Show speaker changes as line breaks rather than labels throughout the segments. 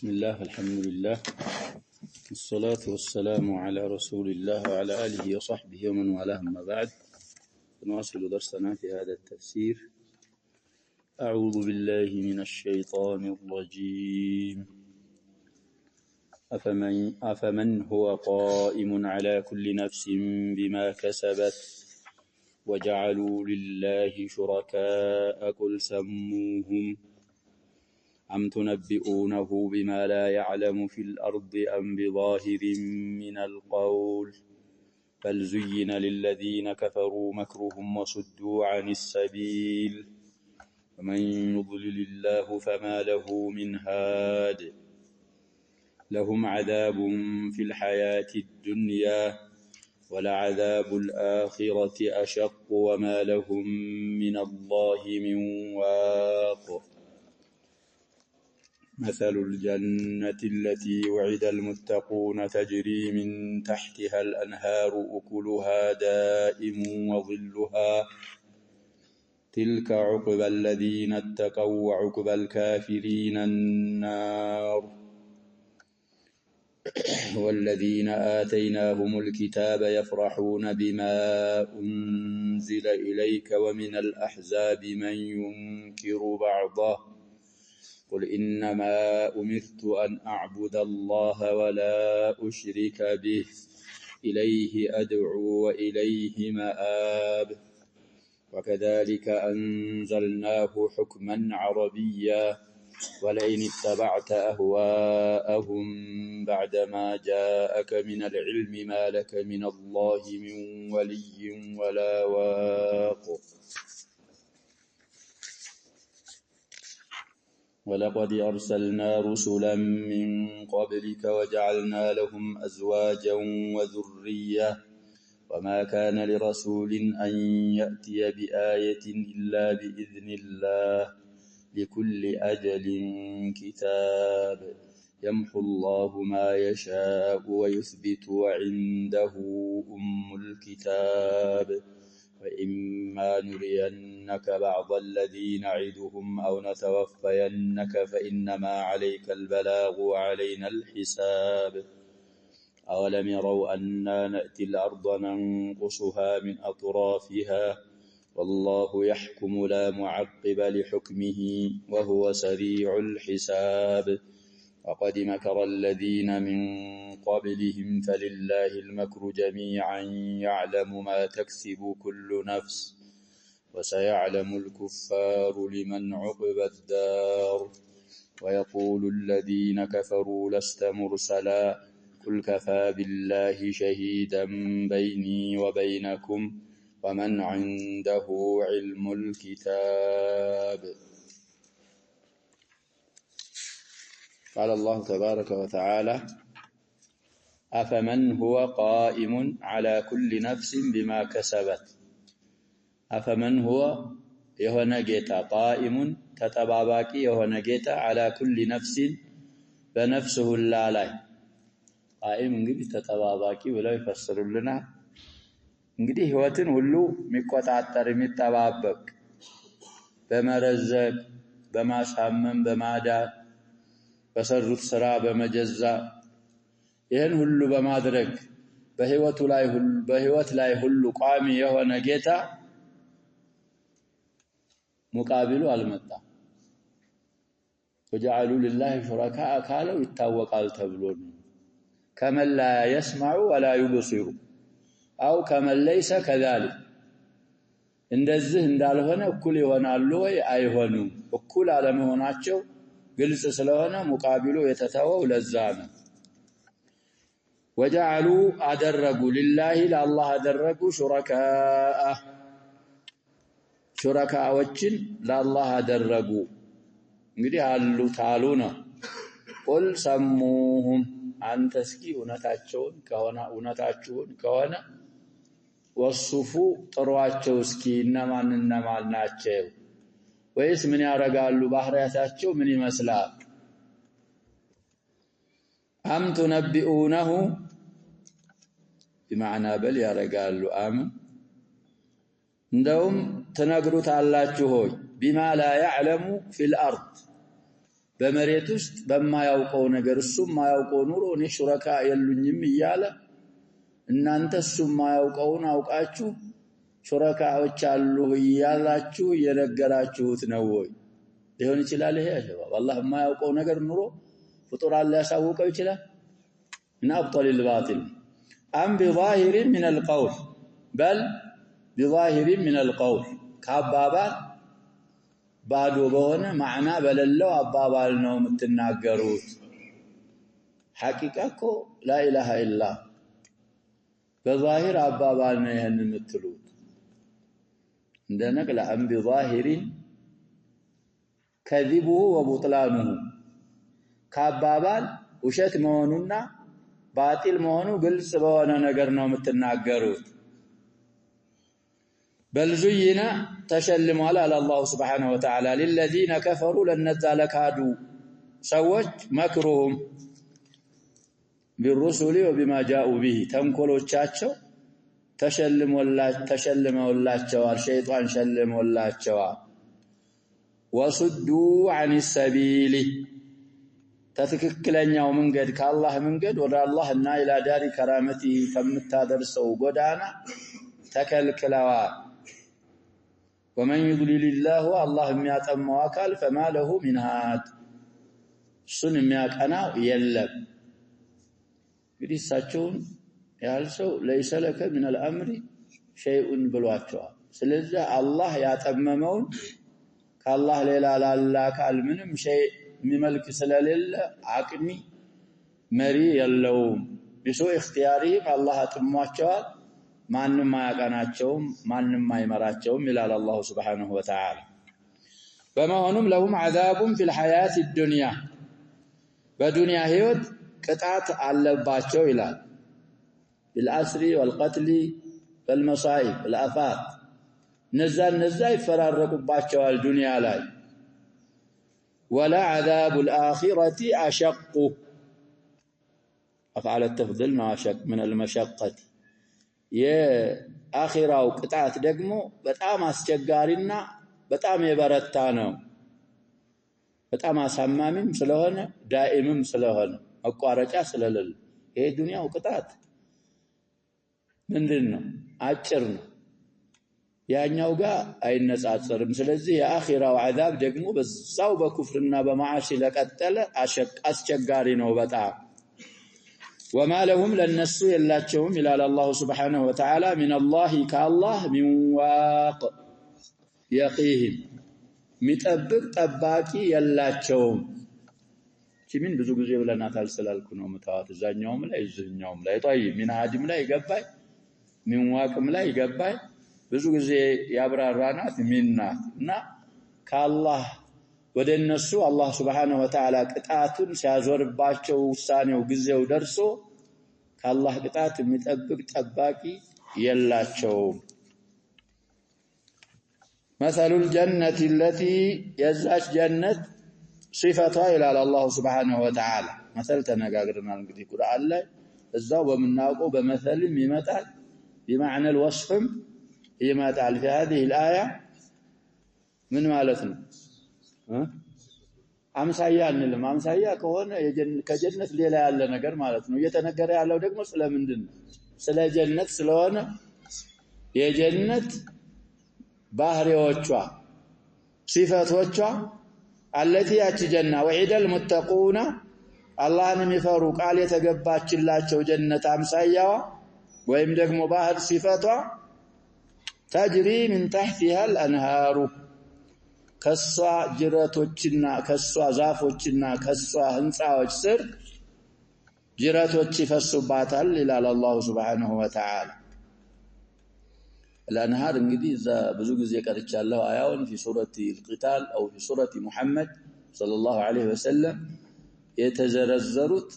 بسم الله الحمد لله والصلاة والسلام على رسول الله وعلى آله وصحبه ومن والاه أما بعد. نواصل درسنا في هذا التفسير. أعوذ بالله من الشيطان الرجيم. أفمن هو قائم على كل نفس بما كسبت وجعلوا لله شركاء قل سموهم أم تنبئونه بما لا يعلم في الأرض أم بظاهر من القول بل زين للذين كفروا مكرهم وصدوا عن السبيل ومن يضلل الله فما له من هاد لهم عذاب في الحياة الدنيا ولعذاب الآخرة أشق وما لهم من الله من واق. مثل الجنة التي وعد المتقون تجري من تحتها الأنهار أكلها دائم وظلها تلك عقبى الذين اتقوا وعقبى الكافرين النار. والذين آتيناهم الكتاب يفرحون بما أنزل إليك ومن الأحزاب من ينكر بعضه قل إنما أمرت أن أعبد الله ولا أشرك به إليه أدعو وإليه مآب. وكذلك أنزلناه حكما عربيا ولئن اتبعت أهواءهم بعدما جاءك من العلم ما لك من الله من ولي ولا واق. ولقد أرسلنا رسلا من قبلك وجعلنا لهم أزواجا وذرية وما كان لرسول أن يأتي بآية إلا بإذن الله لكل أجل كتاب يمحو الله ما يشاء ويثبت وعنده أم الكتاب. وإما نرينك بعض الذي نعدهم أو نتوفينك فإنما عليك البلاغ وعلينا الحساب. أولم يروا أنا نأتي الأرض ننقصها من أطرافها والله يحكم لا معقب لحكمه وهو سريع الحساب. وقد مكر الذين من قبلهم فلله المكر جميعا يعلم ما تكسب كل نفس وسيعلم الكفار لمن عقب الدار. ويقول الذين كفروا لست مرسلا قل كفى بالله شهيدا بيني وبينكم ومن عنده علم الكتاب. قال الله تبارك وتعالى أفمن هو قائم على كل نفس بما كسبت. أفمن هو يهونا جيتا قائم تتباباكي يهونا جيتا على كل نفس بنفسه اللالاي. قائم انجدي تتباباكي ولا يفسر لنا انجدي هوتن هلو ميقوتاتر ميتبابك بمرزق بماسامن بمادار በሰሩት ስራ በመጀዛ ይሄን ሁሉ በማድረግ በህይወት ላይ ሁሉ ቋሚ የሆነ ጌታ ሙቃቢሉ አልመጣም። وجعلوا لله شركاء ካለው ይታወቃል ተብሎ ነው። كمن لا يسمع ولا يبصر أو كمن ليس كذلك እንደዚህ እንዳልሆነ እኩል ይሆናሉ ወይ አይሆኑም። እኩል አለመሆናቸው ግልጽ ስለሆነ ሙቃቢሉ የተተወው ለዛ ነው። وجعلوا አደረጉ لله ለአላህ አደረጉ ሹረካዎችን ለአላህ አደረጉ። እንግዲህ አሉ ታሉ ነው። قل سموهم አንተ እስኪ እውነታችሁን ከሆነ ወስፉ ጥሯቸው እስኪ እነማን ናቸው ወይስ ምን ያረጋሉ ባህሪያታቸው ምን ይመስላል። أم تنبئونه بمعنى بل ያረጋሉ أم እንደውም ተነግሩታላችሁ ሆይ بما لا يعلم في الأرض በመሬት ውስጥ በማያውቀው ነገር እሱም ማያውቀው ኑሮ እኔ ሹረካ የሉኝም እያለ እናንተ እሱም ማያውቀውን አውቃችሁ ሹረካዎች አሉ እያላችሁ የነገራችሁት ነው ወይ? ሊሆን ይችላል። ይሄ አሸባብ አላህ የማያውቀው ነገር ኑሮ ፍጡራን ሊያሳውቀው ይችላል። من أبطل الباطل أم بظاهر من القول بل بظاهر من القول كأبابال بعدو بهنا معنى بللو أبابال نوم التناقروت حقيقة لا إله إلا بظاهر أبابال نيهن التلوت عندنا قل أم بظاهر كذبه وبطلانه كأبابال وشت مونونا باطل مهونو ግልጽ በሆነ ነገር ነው የምትናገሩት بل زينا تشلموا على الله سبحانه وتعالى للذين كفروا لن نزال كادوا سوت مكرهم بالرسل وبما جاءوا به ተንኮሎቻቸው ተሸልመውላቸዋል ሸይጣን ሸልመውላቸዋል وصدوا عن السبيل ተትክክለኛው መንገድ ከአላህ መንገድ ወደ አላህና ኢላ ዳሪ ከራመቲ ከምታደርሰው ጎዳና ተከልክለዋል ومن يضلل الله الله የሚያጠማው አካል فما له من هاد እሱን የሚያቀናው የለም እንግዲህ እሳቸውን ያህል ሰው ليس لك من الامر شيء ብሏቸዋል ስለዚህ አላህ ያጠመመውን ከአላህ ሌላ ላለ አካል ምንም ሸይ የሚመልክ ስለሌለ አቅሚ መሪ የለውም بسوء اختيارهم الله አጥሟቸዋል ማንንም አያቀናቸውም ማንንም አይመራቸውም ይላል አላህ Subhanahu Wa Ta'ala በመሆኑም لهم عذاب في الحياة الدنيا በዱንያ ህይወት ቅጣት አለባቸው ይላል بالعسر والقتل والمصائب والآفات ነዛ ይፈራረቁባቸዋል ዱንያ ላይ ولا عذاب الآخرة أشق أفعل التفضيل ما أشق من المشقة يا آخرة وقطعت دقمو بتأم أسجارنا بتأم يبرتانو بتأم أسمامم سلهنا دائمم سلهنا أقارجا سلهل هي الدنيا وقطعت من ذنو أجرنا ያኛው ጋር አይነጻጸርም ስለዚህ የአኺራው عذاب ደግሞ በዛው በኩፍርና በማዓሲ ለቀጠለ አስቸጋሪ ነው በጣም وما لهم لنس يلاچوم الى الله سبحانه وتعالى من الله كالله من واق يقيهم ሚጠብቅ ጠባቂ የላቸውም ምን ብዙ ጊዜ ብለናታል ስላልኩ ነው መታወት እዛኛውም ላይ እዚህኛውም ላይ طيب من هادم ላይ ይገባይ من واقም ላይ ይገባይ ብዙ ጊዜ ያብራራናት ሚናና ከአላህ ወደነሱ አላህ Subhanahu Wa Ta'ala ቅጣቱን ሲያዞርባቸው ውሳኔው ጊዜው ደርሶ ከአላህ ቅጣት የሚጠብቅ ጠባቂ የላቸው مثل الجنة التي يزاج جنة صفتها إلى الله سبحانه وتعالى مثل تناغرنا እንግዲህ ቁርአን ላይ እዛው በመናውቀው በመሰልም ይመጣል بمعنى الوصف يمثل في هذه الآية من مالتنا አምሳያ እንልም አምሳያ ከሆነ ከጀነት ሌላ ያለ ነገር ማለት ነው እየተነገረ ያለው ደግሞ ስለምንድነው ስለ ጀነት ስለሆነ የጀነት ባህሪዎቿ ሲፈቶቿ التي يجنة وعد المتقون الله የሚፈሩ ቃል የተገባችላቸው ጀነት አምሳያዋ ወይም ደግሞ ባህር ሲፈቷ تجري من تحتها الأنهار ከሷ ጅረቶችና ከሷ ዛፎችና ከሷ ህንጻዎች ስር ጅረቶች ይፈሱባታል ይላል አላህ Subhanahu Wa Ta'ala الأنهار እንግዲህ ብዙ ጊዜ ቀርቻለሁ አያውን في سورة القتال أو في سورة محمد صلى الله عليه وسلم የተዘረዘሩት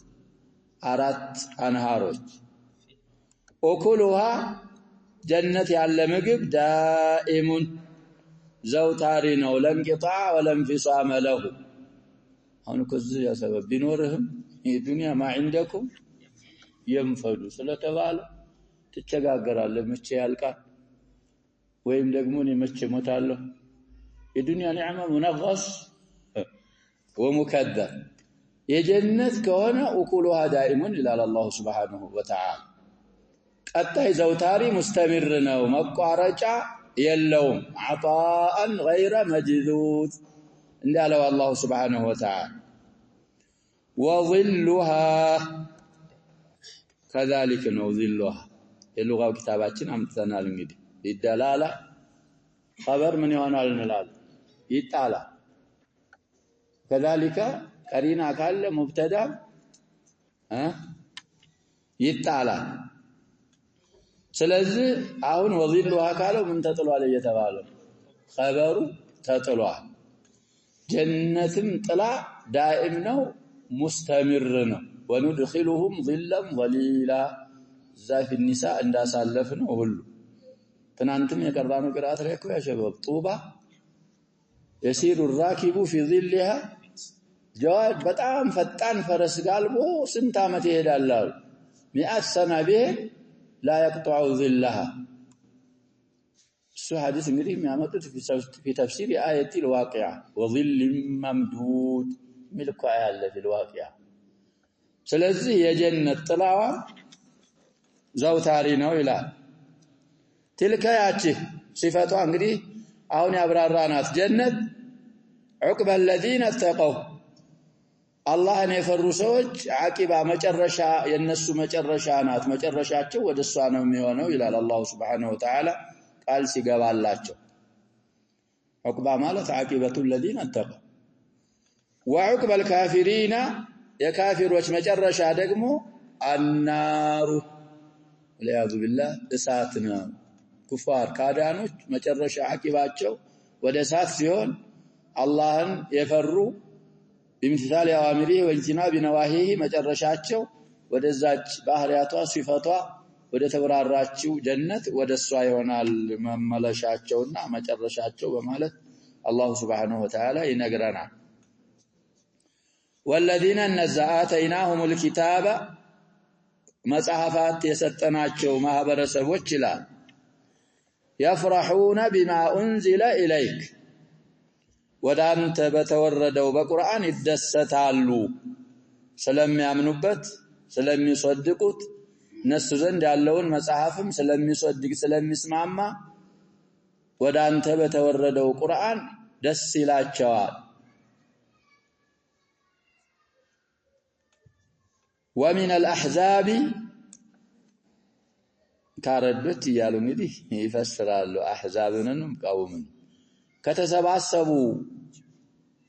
አራት አንሃሮች أكلها جنة ያለ ምግብ دائم زوتاري ነው ለምቂጣ ወለምፊሳመ له አሁን ከዚህ ያ ሰበብ ቢኖርህም የዱንያ ما عندكم ينفد ስለተባለ ትቸጋገራለህ መቼ ያልቃል ወይም ደግሞ እኔ መቼ ሞታለሁ የዱንያ ኒዕማ منغص ومكذب የጀነት ከሆነ እኩሉሃ ዳኢሙን ይላል አላህ Subhanahu Wa Ta'ala ቀጣይ ዘውታሪ ሙስተምር ነው መቋረጫ የለውም عطاء غير مجذوذ እንዳለው አላህ Subhanahu Wa Ta'ala وظلها كذلك ነው ظلها የሉጋው ኪታባችን አምጥተናል እንግዲህ ይደላላ خبر من ይሆናል እንላለን ይጣላል كذلك قرينا ካለ مبتدا ይጣላል ስለዚህ አሁን ወዚሉሃ ካለው ምን ተጥሏል እየተባለው خبሩ ተጥሏል ጀነትም ጥላ ዳኢም ነው ሙስተምር ነው ወንድخلهم ظلا ظليلا ዛፍ النساء እንዳሳለፍ ነው ሁሉ ትናንትም የቀራነው ቅራአት ላይ እኮ ያሸበብ ጡባ يسير الراكب في ظلها جواد በጣም ፈጣን ፈረስ ጋልቦ ስንት አመት ይሄዳል 100 سنه ቢሄድ لا يقطع ظلها سو حديث እንግዲህ የሚያመጡት في تفسير آية الواقعة وظل ممدود ملك آية في الواقعة ስለዚህ የጀነት ጥላዋ ዘውታሪ ነው ይላል تلك ያቺ ሲፈቷ እንግዲህ አሁን ያብራራናት ጀነት عقب الذين اتقوا አላህን የፈሩ ሰዎች አቂባ መጨረሻ የነሱ መጨረሻ ናት መጨረሻቸው ወደሷ ነው የሚሆነው ይላል አላህ Subhanahu Wa Ta'ala ቃል ሲገባላቸው عقب ማለት عاقبة الذين اتقوا وعقب الكافرين የካፊሮች መጨረሻ ደግሞ النار والعياذ بالله እሳት ነው ኩፋር ካዳኖች መጨረሻ አቂባቸው ወደ እሳት ሲሆን አላህን የፈሩ بامتثال اوامره واجتناب نواهيه መጨረሻቸው ወደዛች ባህሪያቷ ሲፈቷ ወደ ተብራራችው ጀነት ወደሷ ይሆናል መመለሻቸውና መጨረሻቸው በማለት አላህ Subhanahu Wa Ta'ala ይነግረናል والذين نزعاتيناهم الكتاب መጽሐፋት የሰጠናቸው ማህበረሰቦች ይላል يفرحون بما انزل اليك ወዳንተ በተወረደው በቁርአን ይደሰታሉ ስለሚያምኑበት ስለሚሰድቁት ነሱ ዘንድ ያለውን መጽሐፍም ስለሚሰድቅ ስለሚስማማ ወዳንተ በተወረደው ቁርአን ደስ ይላቸዋል ومن الاحزاب ካረዱት ይያሉ እንግዲህ ይፈስራሉ አህዛብንም ቀውምን ከተሰባሰቡ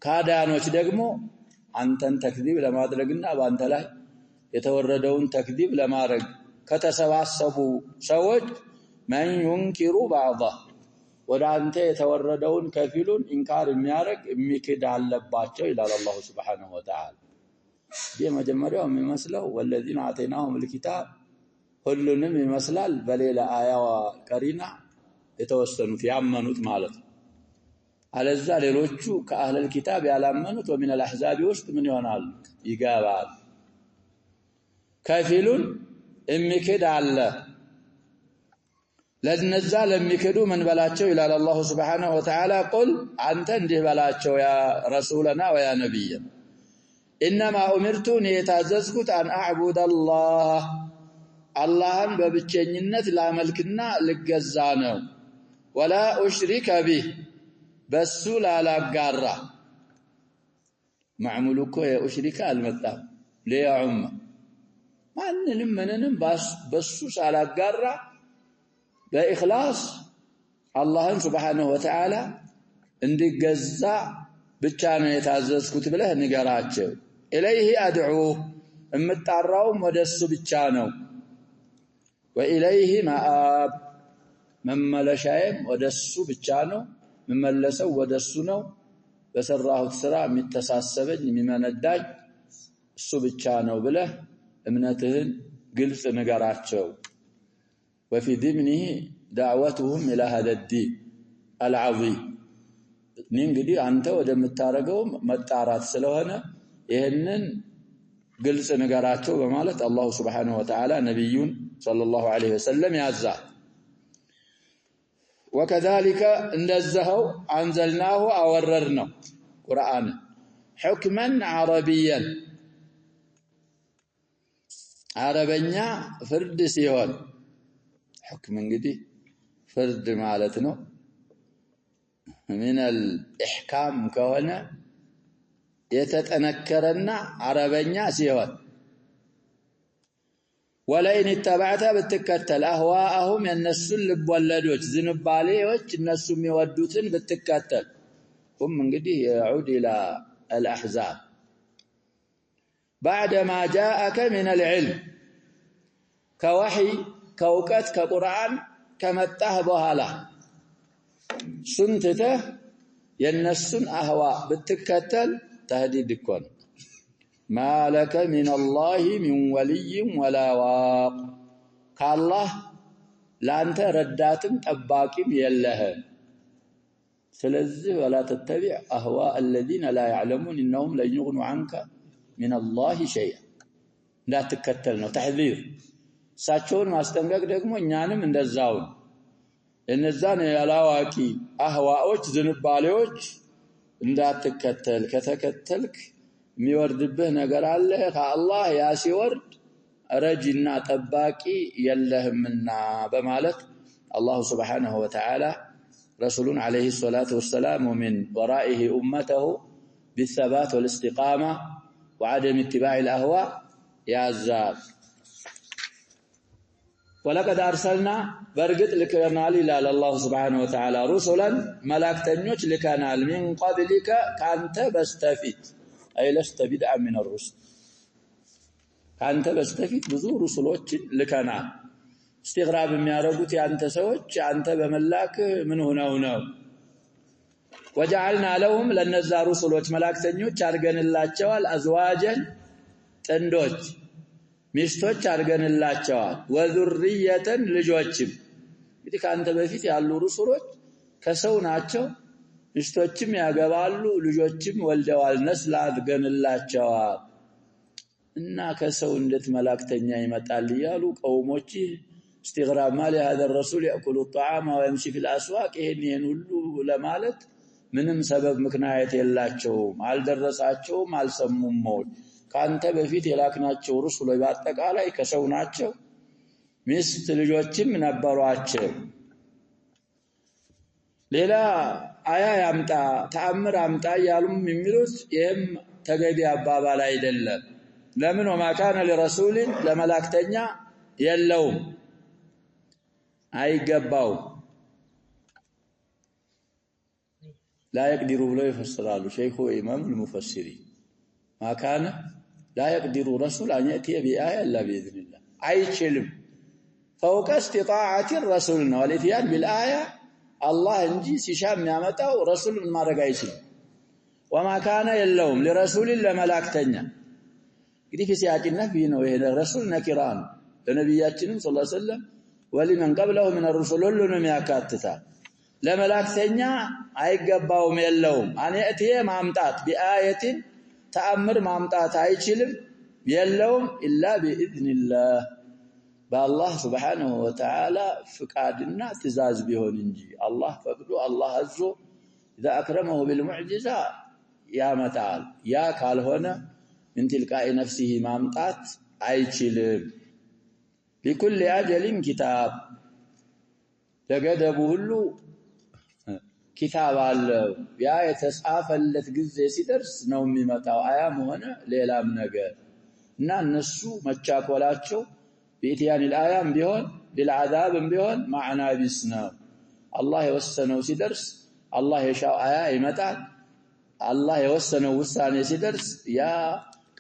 ካዳኖች ደግሞ አንተን ተክዲብ ለማድረግና ባንተ ላይ የተወረደውን ተክዲብ ለማድረግ ከተሰባሰቡ ሰዎች ማን ينكر بعضه ወዳንተ የተወረደውን ከፊሉን ኢንካር የሚያረግ የሚክድ አለባቸው ይላል አላህ Subhanahu Wa Ta'ala የመጀመሪያው የሚመስለው والذين اعطيناهم الكتاب ሁሉንም ይመስላል በሌላ አያዋ ቀሪና የተወሰኑት ያመኑት ማለት አለዛ ሌሎቹ ከአህለል ኪታብ ያላመኑት ومن الاحزاب ውስጥ ምን ይሆናል ይገባል ከፊሉን የሚክድ አለ ለነዛ ለሚክዱ ምን በላቸው ይላል አላህ Subhanahu Wa Ta'ala قل አንተ እንዲህ በላቸው ያ ረሱላና ወያ ነብይ انما امرت የታዘዝኩት አን አዕቡድ አላህን በብቸኝነት ላመልክና ልገዛ ነው ወላ ኡሽሪከ ቢህ በሱ ላላጋራ ማዕሙሉኮ የኡሽሪካ አልመጣም ለያኡም ማንንም በሱ ሳላጋራ በእخلاص አላህን Subhanahu Wa Ta'ala እንዲገዛ ብቻ ነው የታዘዝኩት ብለህ ንገራቸው ኢለይሂ አድዑ እምጣራውም ወደሱ ብቻ ነው ወኢለይሂ ማአብ መመለሻዬም ወደሱ ብቻ ነው መመለሰው ወደሱ ነው በሰራሁት ስራ የሚተሳሰበኝ የሚመነዳኝ እሱ ብቻ ነው ብለህ እምነትህን ግልጽ ንገራቸው وفي ضمنه دعوتهم الى هذا الدين العظيم እንግዲህ አንተ ወደምታረገው መጣራት ስለሆነ ይሄንን ግልጽ ንገራቸው በማለት አላህ Subhanahu Wa Ta'ala ነብዩን ሰለላሁ ዐለይሂ ወሰለም ያዛል وكذلك እንደዛው አንዘልናሁ አወረድነው ቁርአን حكما عربيا عربኛ ፍርድ ሲሆን حكم እንግዲህ ፍርድ ማለት ነው من الإحكام ከሆነ የተጠነከረና عربኛ ሲሆን ولئن اتبعت بتكتل اهواءهم የነሱን ልብወለዶች ዝንባሌዎች እነሱ የሚወዱትን ብትከተል هم እንግዲህ يعود الى الاحزاب بعدما جاءك من العلم كوحي كوقت كقرآن كمطه በኋላ سنتته የነሱን اهواء بتكتل تهديد يكون ما لك من الله من ولي ولا واق كالله لانت رداتم طباقيم يلهه ስለዚህ ولا تتبع اهواء الذين لا يعلمون انهم لن يغنوا عنك من الله شيئا لا تكتل ነው تحذير ሳቸውን ማስጠንቀቅ ደግሞ እኛንም እንደዛው እነዛን ያላዋቂ አህዋዎች ዝንባሌዎች እንዳትከተል ከተከተልክ የሚወርድብህ ነገር አለ ከአላህ ያ ሲወርድ ረጅና ጠባቂ የለህምና በማለት አላህ Subhanahu Wa Ta'ala رسولنا عليه الصلاة والسلام ومن ورائه أمته بالثبات والاستقامة وعدم اتباع الأهواء يعزاك ولقد أرسلنا برقت لكنا لله الله سبحانه وتعالى رسلا ملاكتنيوش لكنا من قبلك كانت بستفيد أي لست بدعا من الرسل كانت بستفيد بذور رسلوش لكنا استغراب የሚያረጉት ያንተ ሰዎች አንተ በመላክ ምን ሆነው وجعلنا لهم ለነዛ ሩሱሎች መላእክተኞች አርገንላቸዋል አዝዋጀን ጥንዶች ሚስቶች አርገንላቸዋል ወذريةን ልጆችም እንግዲህ ካንተ በፊት ያሉ ሩሱሎች ከሰው ናቸው ሚስቶችም ያገባሉ ልጆችም ወልደዋል ነስል አርገንላቸዋል እና ከሰው እንዴት መላእክተኛ ይመጣል ይያሉ ቀውሞች استغراب ما لهذا الرسول يأكل الطعام ويمشي في الأسواق ይሄን ሁሉ ለማለት ምንም ሰበብ ምክንያት የላቸውም አልደረሳቸውም አልሰሙም ካንተ በፊት የላክናቸው ሩሱሎች በአጠቃላይ ከሰው ናቸው ሚስት ልጆችም ነበሯቸው ሌላ አያ ያምጣ ተአምር አምጣ ያሉም የሚሉት ይሄም ተገቢ አባባል አይደለም ለምን وما كان لرسول ለመላእክተኛ የለውም አይገባው لا يقدر ብለው ይፈስራሉ ሸይኹ ኢማም المفسرين ما كان لا يقدر رسول ان ياتي بايه الا باذن الله አይችልም فوق استطاعه الرسول والاتيان بالايه الله እንጂ ሲሻም ያመጣው ረሱል ምን ማድረግ አይችልም وما كان የለውም ለረሱል ለመላእክተኛ እንግዲህ ሲያቂነት ነው ይሄ ረሱል ነኪራን ለነብያችንም ሰለላሁ ዐለይሂ ወሰለም ولمن قبله من الرسل ሁሉንም ያካትታል ለመላእክተኛ አይገባውም የለውም አን የእትየ ማምጣት بآية ተአምር ማምጣት አይችልም የለውም إلا بإذن الله بالله سبحانه وتعالى ፍቃድና ትእዛዝ ቢሆን እንጂ አላህ ፈቅዶ አላህ አዞ اذا اكرمه بالمعجزه ያመጣል ያ ካልሆነ من تلقاء نفسه ማምጣት አይችልም لكل اجل كتاب ለገደቡ ሁሉ كتاب አለው ያ የተጻፈለት ጊዜ ሲደርስ ነው የሚመጣው አያም ሆነ ሌላም ነገር እና እነሱ መቻኮላቸው በኢትያን الآيام ቢሆን بالعذاب ቢሆን معنا ቢስና አላህ የወሰነው ሲደርስ አላህ የሻው አያ ይመጣል አላህ የወሰነው ውሳኔ ሲደርስ ያ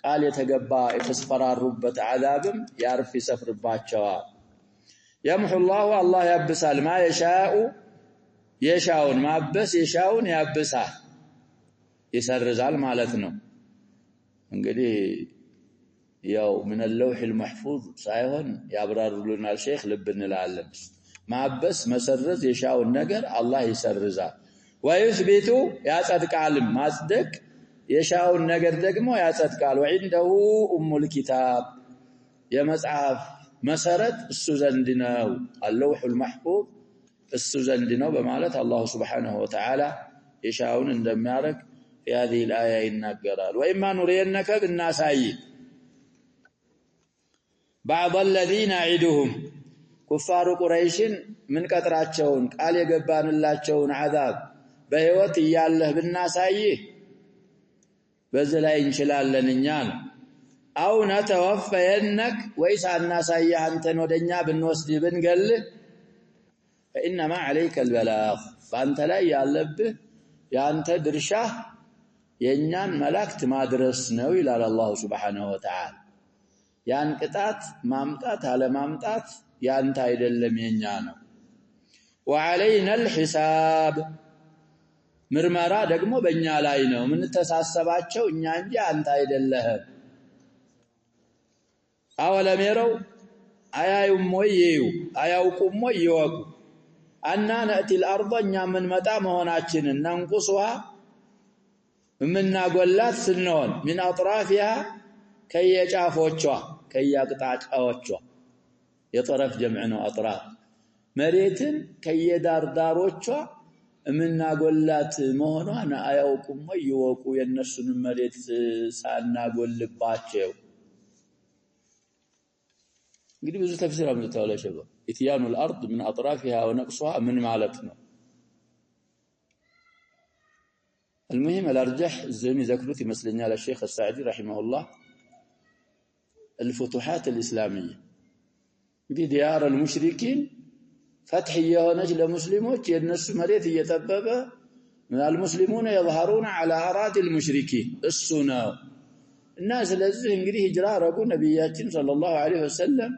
ቃል የተገባ የተስፈራሩበት عذابም ያርፍ ይሰፍርባቸዋል يمحو الله يبسال ما يشاء የሻውን ማበስ የሻውን ያበሳል ይሰርዛል ማለት ነው እንግዲህ ያው من اللوح المحفوظ ሳይሆን ያብራሩልናል ሼክ ልብ እንላለን ማበስ መሰረዝ የሻውን ነገር አላህ ይሰርዛል ويثبت ያጸድቃል ማጽደቅ የሻውን ነገር ደግሞ ያጸድቃል وعنده ام الكتاب የመጽሐፍ መሰረት እሱ ዘንድ ነው اللوح المحفوظ እሱ ዘንድ ነው በማለት አላህ Subhanahu Wa Ta'ala የሻውን እንደሚያረግ في هذه الآية ينقرال وإما نرينك بالناساي بعض الذين نعدهم كفار قريش من قطراتهم قال يغبانلاچون عذاب በህይወት እያለህ ብናሳይህ በዚህ ላይ እንችላለን እኛ ነው አው ነተወፈየነክ ወይስ አናሳይህ አንተን ወደኛ ብንወስድ ብንገልህ فإنما عليك البلاغ فأنت لا ያለብህ ያንተ ድርሻ የኛን መላእክት ማድረስ ነው ይላል አላህ Subhanahu Wa Ta'ala ያን ቅጣት ማምጣት አለ ማምጣት ያንተ አይደለም የኛ ነው وعلينا الحساب ምርመራ ደግሞ በእኛ ላይ ነው ምን ተሳሰባቸው እኛ እንጂ አንተ አይደለህም አወለም የረው አያዩም ወይ አያውቁም ወይ ይወቁ አና ነእቲ الارض እኛ ምን መጣ መሆናችንን ነንቁስዋ ምናጎላት ስንሆን من اطرافها ከየጫፎቿ ከያቅጣጫዎቿ የጠረፍ ጀምዕ ነው اطراف መሬትን ከየዳርዳሮቿ ምናጎላት መሆኗን አያውቁም ወይ ይወቁ የነሱን መሬት ሳናጎልባቸው እንግዲህ ብዙ ተፍሲር አምጥተዋል ሸባብ ኢትያኑ الارض من اطرافها ونقصها من معناتنا المهم الارجح زي ما ذكرت يمثلنا على الشيخ السعدي رحمه الله الفتوحات الإسلامية بديار المشركين فتح يهونج لمسلموች የነሱ መሬት እየተጠበበ المسلمون يظهرون على اراضي المشركين السنة እና ስለዚህ እንግዲህ ሂጅራ አረጉ ነብያችን ሰለላሁ ዐለይሂ ወሰለም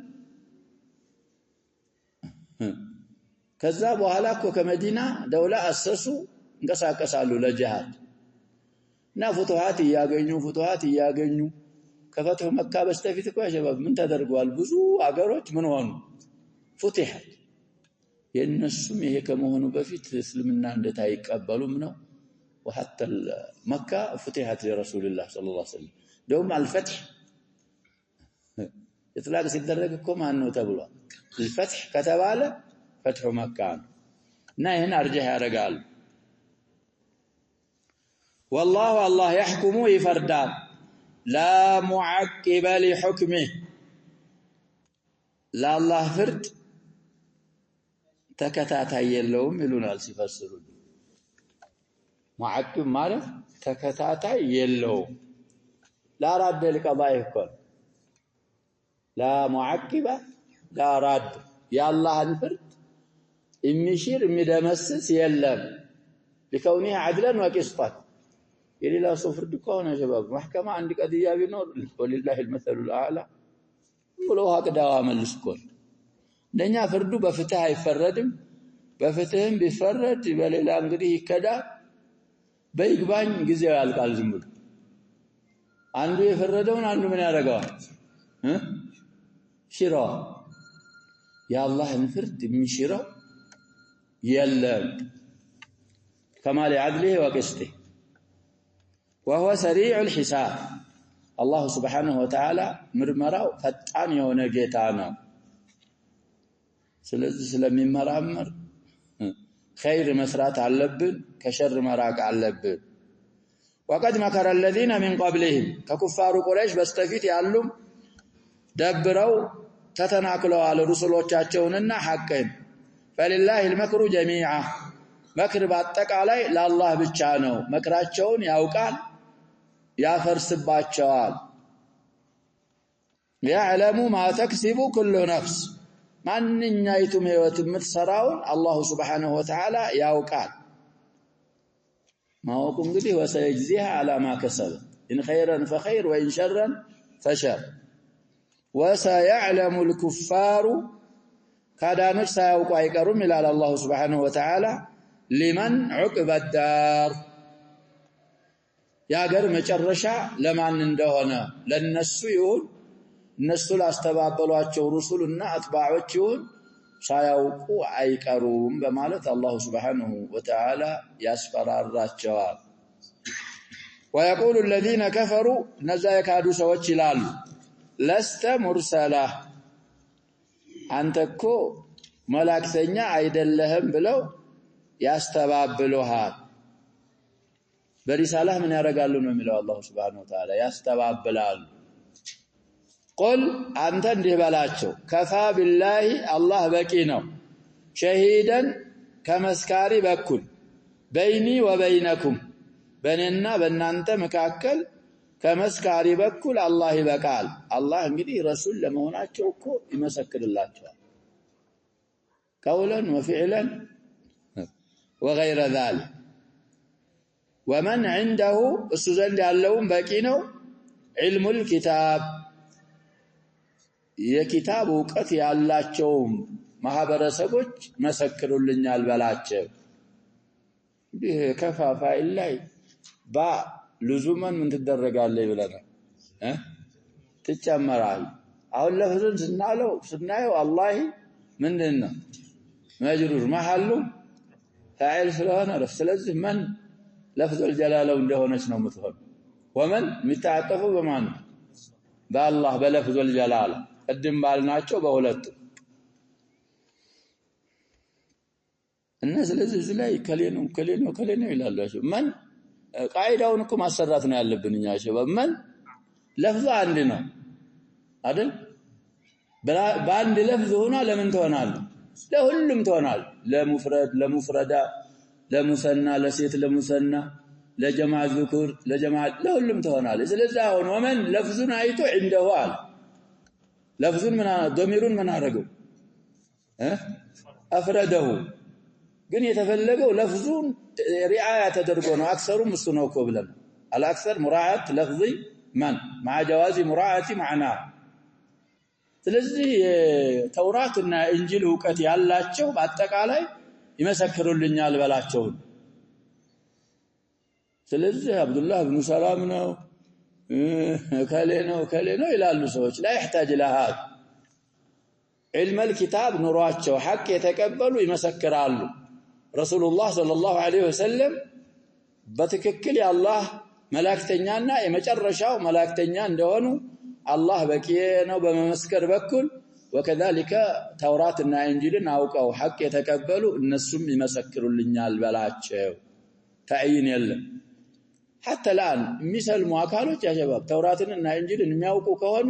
ከዛ በኋላ እኮ ከመዲና ደውላ አሰሱ እንቀሳቀሳሉ ለጂሃድ እና ፍቱሃት ያገኙ ከፈተው መካ በስተፊት እኮ ሸባብ ምን ተደርጓል ብዙ አገሮች ምን ሆኑ ፍቱሃት የነሱም ይሄ ከመሆኑ በፊት እስልምና እንደታይቀበሉም ነው وحتى مكة فتحت لرسول الله صلى الله عليه وسلم دوم الفتح اطلاق ሲደረግ እኮ ማን ነው ተብሏል الفتح ከተባለ فتح مكة እና ይሄን አርጀህ ያረጋል والله الله يحكم يفردان لا معقب لحكمه لا الله فرد ተከታታይ የለውም ይሉናል ሲፈስሩ معقب ማለት ተከታታይ የለውም لا راد لقضاء يكون لا معقب لا راد يا الله فرد የሚሽር የሚደመስስ የለም لكونه عدلا وقسطا የሌላ ሰው ፍርድ ከሆነ ሸባብ محكمة عند قضيه ቢኖር ولله المثل الاعلى ብሎ አቅዳዋ መልስኮል ለኛ ፍርዱ በፍትህ አይፈረድም በፍትህም ቢፈረድ በሌላ እንግዲህ ይከዳ በይግባኝ ጊዜው ያልቃል ዝም ብሎ አንዱ የፈረደውን አንዱ ምን ያደርጋል ሽራው ያላህን ፍርድ የሚሽራው የለም كمال عدله وقسطه وهو سريع الحساب الله سبحانه وتعالى مرمراو ፈጣን የሆነ ጌታ ነው ስለዚህ ስለሚመራመር خير መስራት አለብን ከሸር መራቅ አለብን وقد مكر الذين من قبلهم ككفار قريش በስተፊት ያሉ ደብረው ተተናክለዋል ሩሱሎቻቸውንና ሐቅን فلله المكر جميعا مكر በአጠቃላይ ለአላህ ብቻ ነው መክራቸውን ያውቃል ያፈርስባቸዋል يعلم ما تكسب كل نفس ማንኛይቱም ህይወት የምትሰራውን አላህ Subhanahu Wa Ta'ala ያውቃል ማወቁ እንግዲህ ወሰይጅዚሃ على ما كسب ان خيرا فخير وان شرا فشر وسيعلم الكفار ካዳኖች ሳያውቁ አይቀሩም ይላል አላህ Subhanahu Wa Ta'ala لمن عقب الدار ያገር መጨረሻ ለማን እንደሆነ ለነሱ ይሁን እነሱ ላስተባበሏቸው ሩሱልና አጥባዖች ይሁን ሳያውቁ አይቀሩም በማለት አላህ Subhanahu Wa Ta'ala ያስፈራራቸዋል ويقول الذين كفروا نزا يكادوا ሰዎች ይላሉ لست مرسلا አንተኮ መላእክተኛ አይደለህም ብለው ያስተባብሉሃል برسالة من يرجعلون من الله سبحانه وتعالى يستباب بلال قل أنت دبلاتشو كفى بالله الله بكينو شهيدا كمسكاري بكل بيني وبينكم بيننا بينانت مكاكل كمسكاري بكل الله بقال الله እንግዲህ رسول ለመሆናቸው እኮ ይመሰክርላቸዋል قولا وفعلا وغير ذلك ومن عنده السجن ያለውም በቂ ነው علم الكتاب የኪታብ ዕውቀት ያላቸው ማህበረሰቦች መሰክሩልኛል በላቸው ይሄ ከፋፋይ ላይ ባ لزوما من تدرجالله ይብለናል ትጨመራል አሁን ለፍዙን ስናየው الله ምንድነው مجرور محل فاعل ስለሆነ ስለዚህ من لفظ الجلاله እንደሆነች ነው የምትሆን ومن متعاطف በማን بالله بلفظ الجلاله قدم بالናቸው በሁለቱ እና ስለዚህ ላይ ከሌነው ይላሉ من ቃይዳውን እኮ ማሰራት ነው ያለብን እኛ ሸባብ من لفظ አንድ ነው አይደል በአንድ لفظ ሆና ለምን ትሆናል ለሁሉም ትሆናል ለሙፍረድ ለሙፍረዳ ለሙሰና ለሴት ለሙሰና ለጀማዓ ذكر ለጀማዓ ለሁሉም ትሆናል ስለዚህ አሁን ومن لفظን አይቶ عنده አለ لفظን ምን ضميرን ምን አረጋው افرده ግን የተፈለገው لفظን رعايه ተደርጎ ነው አክሰሩም እሱ ነው እኮ ብለን الاكثر مراعاه لفظي من مع جواز مراعاه معناه ስለዚህ ተውራትና እንጂል ዕውቀት ያላቸው በአጠቃላይ ይመሰክሩልኛል በላቸው ስለዚህ አብዱላህ ኢብኑ ሰላም ነው ከሌነው ይላሉ ሰዎች لا يحتاج لها علم الكتاب ኑሯቸው ሐቅ የተቀበሉ ይመሰክራሉ ረሱላህ ሰለላሁ ዐለይሂ ወሰለም በትክክል የአላህ መላእክተኛና የመጨረሻው መላእክተኛ እንደሆኑ الله በቂየነው በመመስከር በኩል وكذلك ተውራትና እንጂልን አውቀው ሐቅ የተቀበሉ እነሱም ይመሰክሩልኛል በላቸው تعيين የለም حتى الان የሚሰልሙ አካሎች ያሸባብ ተውራትና እንጂልን የሚያውቁ ከሆኑ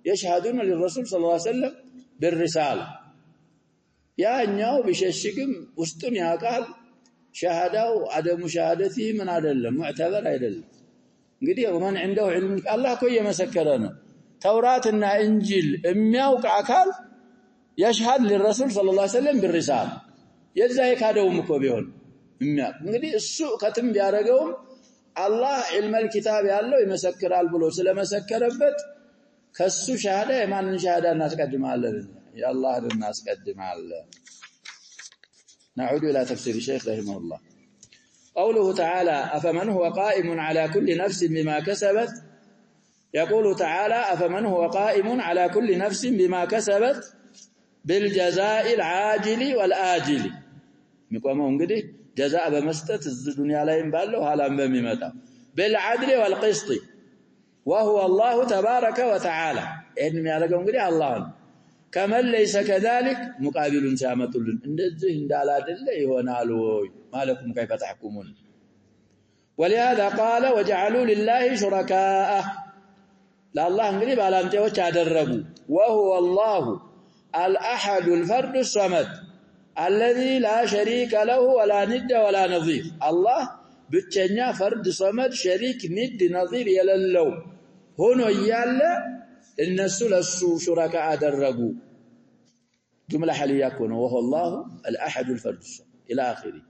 يشهدون للرسول صلى الله عليه وسلم بالرساله ያኛው ቢሸሽግም ውስጡን ያቃል ሸሃዳው አደሙ ሸሃደቲ ምን አይደለም ሙዕተበር አይደለም እንግዲህ ወማን عنده علم الله እኮ እየመሰከረ ነው ተውራትና እንጂል የሚያውቅ አካል يشهد للرسول صلى الله عليه وسلم بالرساله የዛ የካደውም እኮ ቢሆን የሚያውቅ እንግዲህ እሱ ከተም ቢያረጋው الله علم الكتاب ያለው ይመሰክራል ብሎ ስለመሰከረበት ከሱ ሸሃዳ የማንን ሸሃዳ እናስቀድማለን يا الله እናስቀድማለን نعود الى تفسير الشيخ رحمه الله قوله تعالى افمن هو قائم على كل نفس بما كسبت يقول تعالى افمن هو قائم على كل نفس بما كسبت بالجزاء العاجل والآجل مقامو እንግዲህ جزاء በመስጠት እዚህ ዱንያ ላይም ባለው ሐላም በሚመጣ بالعدل والقسط وهو الله تبارك وتعالى ይሄን የሚያደርገው እንግዲህ አላህ ነው كمن ليس كذلك مقابلون ሲያመጡልን እንደዚህ እንዳላደለ ይሆናል ወይ ማለኩም كيف تحكمون ولهذا قال وجعلوا لله شركاء لله እንግዲህ ባላንጤዎች አደረጉ وهو الله الأحد الفرد الصمد الذي لا شريك له ولا ند ولا نظير الله ብቸኛ فرد صمد شريك ند نظير የሌለው ሆኖ እያለ እነሱ ለሱ ሹራካ አደረጉ جمله حاليه كونه وهو الله الأحد الفرد الصمد الى اخره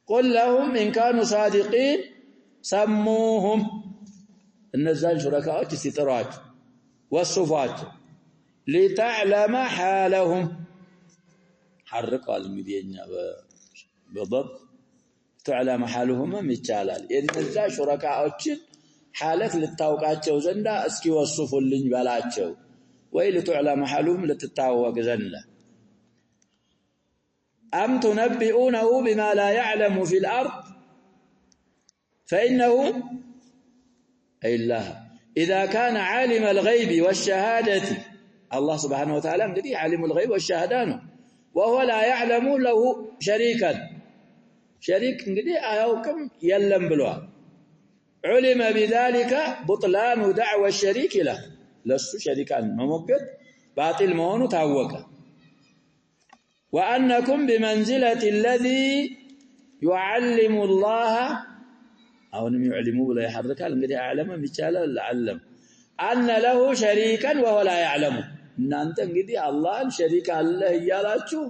قل لهم ان كانوا صادقين سموهم እነዛን ሹራካዎች ሲጠሯቸው ወስፏቸው لتعلم حالهم حرقوا المدينه بالضبط تعلم حالهم ይቻላል የነዛ ሹራካዎችን حالት ልታውቃቸው ዘንዳ እስኪ ወስፉልኝ ባላቸው ወይ لتعلم حالهم ልትታወቅ ዘንዳ أم تنبئونه بما لا يعلم في الأرض فإنه أي الله إذا كان عالم الغيب والشهادة الله سبحانه وتعالى الذي عالم الغيب والشهادة وهو لا يعلم له شريكا شريك እንግዲህ አያውቅም የለም ብሏል علم بذلك بطلان دعوى الشريك له لسو شريكان مموجد باطل مهونو تاوكا وأنكم بمنزلة الذي يعلم الله أو أنهم يعلموا لا يحرك الذي أعلم بيشاله العلم أن له شريكا وهو لا يعلم إن أنت قدي الله شريك الله يالاتشو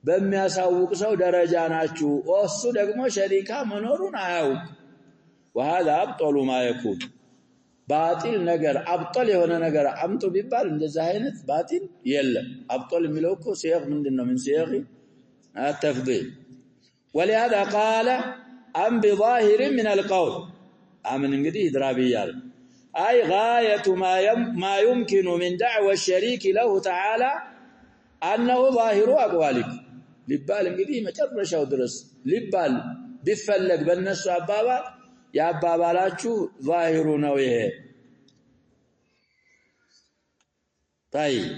بمياساوك سو درجاناتشو وصو دقمو شريكا منورون آيوك وهذا أبطل ما يكون باطل نجر أبطل هنا نجر أمتو بيبال من الزهاينة باطل يلا أبطل ملوكو سيغ من دينه من سيغي التفضيل ولهذا قال أم بظاهر من القول آمن انقدي إدرابيال أي غاية ما يمكن من دعوى الشريك له تعالى أنه ظاهر أقوالك لبال انقدي ما ترشوا درس لبال بفلق بالنسو أبابا يا أبابالاتشو ظاهر نويه طيب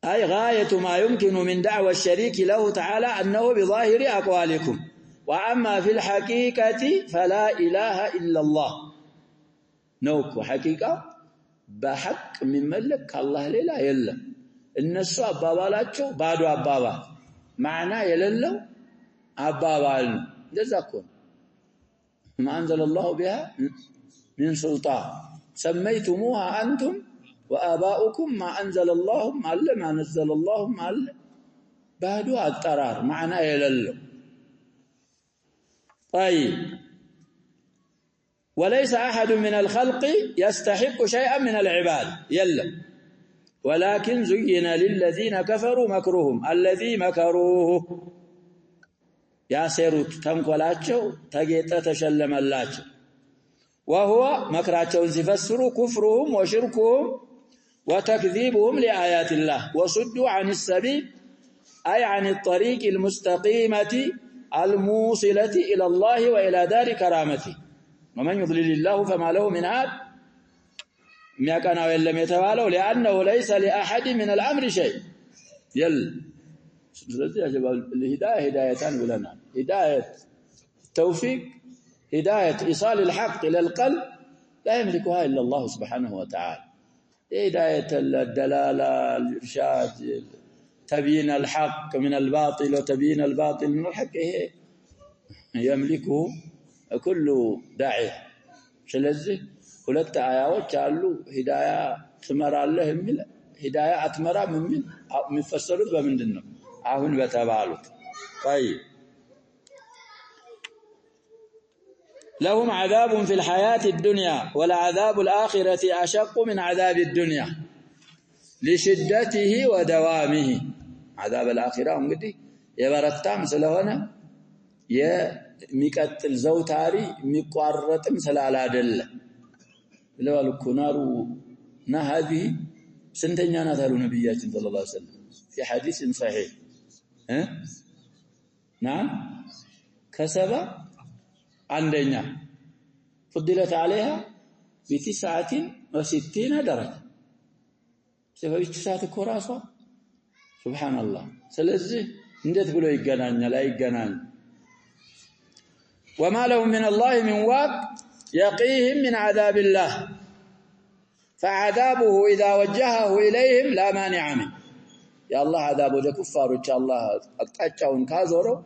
أي غاية ما يمكن من دعوى الشريك له تعالى أنه بظاهر أقوالكم وأما في الحقيقة فلا إله إلا الله نوك حقيقة بحق من ملك الله لا يلا النسو أبابالاتشو بعد أبابا معنى يللو أبابال جزاكم ما أنزل الله بها من سلطان سميتموها أنتم وآباؤكم ما أنزل الله ما نزل الله بعدو الترار معنى يللو طيب وليس أحد من الخلق يستحق شيئا من العباد يلا ولكن زين للذين كفروا مكرهم الذي مكروه يا سيروت تنقلاتشو تجيت تشلم اللاتشو وهو مكراتشو سيفسروا كفرهم وشركهم وتكذيبهم لآيات الله وصدوا عن السبيل أي عن الطريق المستقيمة الموصلة إلى الله وإلى دار كرامته ومن يضلل الله فما له من هاد ما كان وإلا يتوالوا لأنه ليس لأحد من الأمر شيء يل يا جماعة الهداية هدايتان لنا هداية التوفيق هداية إيصال الحق إلى القلب لا يملكها إلا الله سبحانه وتعالى هداية الدلالة الإرشاد تبيين الحق من الباطل وتبيين الباطل من الحق يملكه كل داعية ስለዚህ ሁለት አያዎች አሉ ሂዳያ ትመራለህ የሚል ሂዳያ አትመራም የሚል የሚፈሰሩት በምንድነው አሁን በተባሉት طيب لهم عذاب في الحياة الدنيا والعذاب الآخرة أشق من عذاب الدنيا لشدته ودوامه عذاب الآخرة እንግዲህ የበረታም ስለሆነ የሚቀጥል ዘውታሪ የሚቋረጥም ስላላደለ ለዋል ኩናሩ نهذه ስንተኛ ናት አሉ ነብያችን ሰለላሁ ዐለይሂ ወሰለም في حديث صحيح نعم كسبه አንደኛ فضلت عليها ب69 درجة ሰዎች ሰዓት ኮራሷ سبحان الله ስለዚህ እንዴት ብሎ ይገናኛል አይገናኝ وما لهم من الله من واق يقيهم من عذاب الله فعذابه إذا وجهه إليهم لا مانع منه يا الله عذابه لكفار إن شاء الله أقطعون كازورو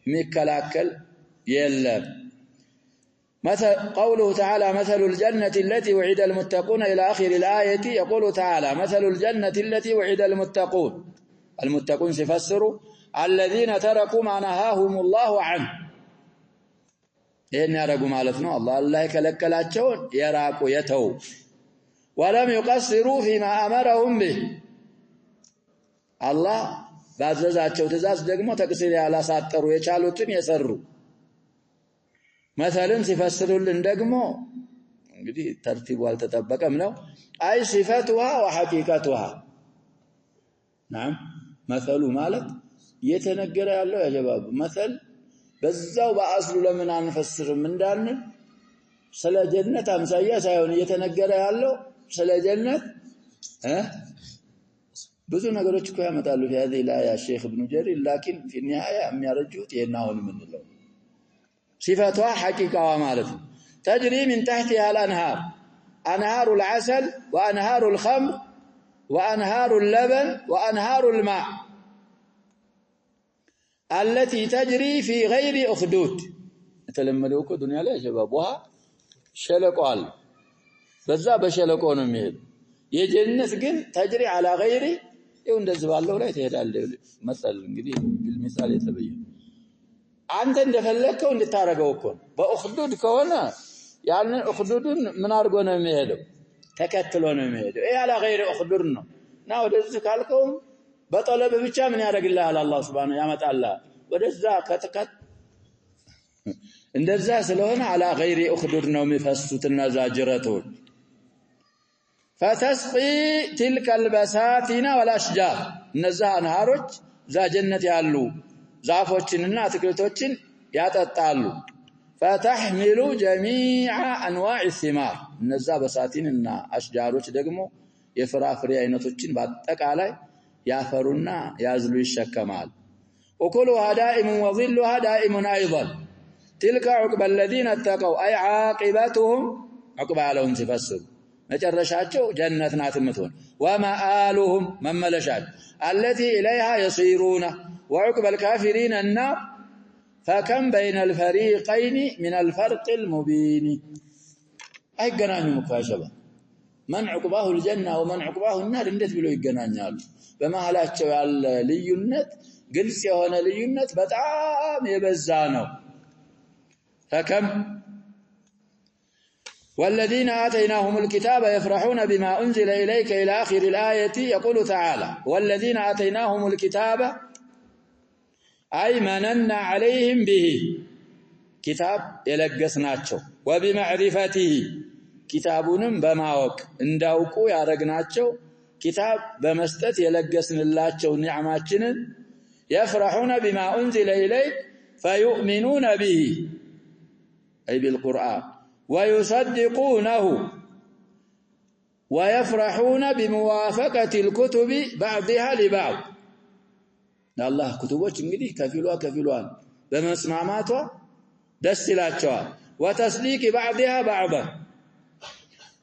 ميكلاكل يلا مثل قوله تعالى مثل الجنة التي وعد المتقون إلى آخر الآية يقول تعالى مثل الجنة التي وعد المتقون سيفسروا الذين تركوا ما نهاهم الله عنه إن يرقوا مالتنا الله يكلكلاቸውን يراقوا يتو ولم يقصروا فيما أمرهم به الله ባዘዛቸው ትእዛዝ ደግሞ ተቅሲር ያላሳጠሩ የቻሉትን የሰሩ مثلا ሲፈስሩልን ደግሞ እንግዲህ ተርቲቡ አልተጠበቀም ነው አይ ሲፈቱها وحقيقتها نعم مثل ማለት እየተነገረ ያለው ያጀባብ مثل በዛው በአስሉ ለምን አንፈስርም እንዳንል ስለ ጀነት አምሳያ ሳይሆን እየተነገረ ያለው ስለ ጀነት ብዙ ነገሮች እኮ ያመጣሉ في هذه الآية الشيخ ابن جرير لكن في النهاية የሚያረጁት የናውን ምንለው صفاتها حقيقة ማለት تجري من تحتها الأنهار أنهار العسل وأنهار الخمر وأنهار اللبن وأنهار الماء التي تجري في غير أخدود የተለመደው እኮ ዱንያ ላይ شباب ውሃ ሸለቆ አለ በዛ በሸለቆ ነው የሚሄድ የጀነት ግን ተጅሪ على غير ይው እንደዚህ ባለው ላይ ትሄዳለህ መሰል እንግዲህ بالمثال የተበየነ አንተ እንደፈለከው እንድታረገው እኮ በኡኽዱድ ከሆነ ያን ኡኽዱድን ምን አድርጎ ነው የሚሄደው ተከትሎ ነው የሚሄደው ይሄ على غير أخدود ነው እና ወደዚህ ካልከው በጠለብ ብቻ ምን ያደርግልሃል አላህ Subhanahu ያመጣልሃል ወደዛ ከተከት እንደዛ ስለሆነ على غير أخدود ነው የሚፈሱትና ዛጅረቶች فتسقي تلك البساتين والاشجار እነዛ አንሃሮች ዛ ጀነት ያሉ ዛፎችንና አትክልቶችን ያጠጣሉ فتحمل جميع انواع الثمار እነዛ በሳቲንና አሽጃሮች ደግሞ የፍራፍሬ አይነቶችን በአጠቃላይ ያፈሩና ያዝሉ ይሸከማል وكلها دائم وظلها دائم ايضا تلك عقبى الذين اتقوا اي عاقبتهم عقبى لهم تفسر መጨረሻቸው ጀነት ናት የምትሆን ومآلهم መመለሻት التي إليها يصيرون وعقبى الكافرين النار فكم بين الفريقين من الفرق المبين አይገናኙም እኮ ያሸባ من عقباه الجنة ومن عقباه النار እንዴት ብለው ይገናኛሉ በመሃላቸው ያለ ልዩነት ግልጽ የሆነ ልዩነት በጣም የበዛ ነው فكم والذين آتيناهم الكتاب يفرحون بما أنزل إليك إلى آخر الآية يقول تعالى والذين آتيناهم الكتاب أي مننا عليهم به كتاب يلقسناتشو وبمعرفته كتابهم بماوك انداوكو يارقناتشو كتاب بمستت يلقسن اللاتشو نعماتشن يفرحون بما أنزل إليك فيؤمنون به أي بالقرآن ويصدقونه ويفرحون بموافقة الكتب بعضها لبعض الله كتبوች እንግዲህ ከፊሏን በመስማማቷ ደስ ይላቸዋል وتصديق بعضها بعضا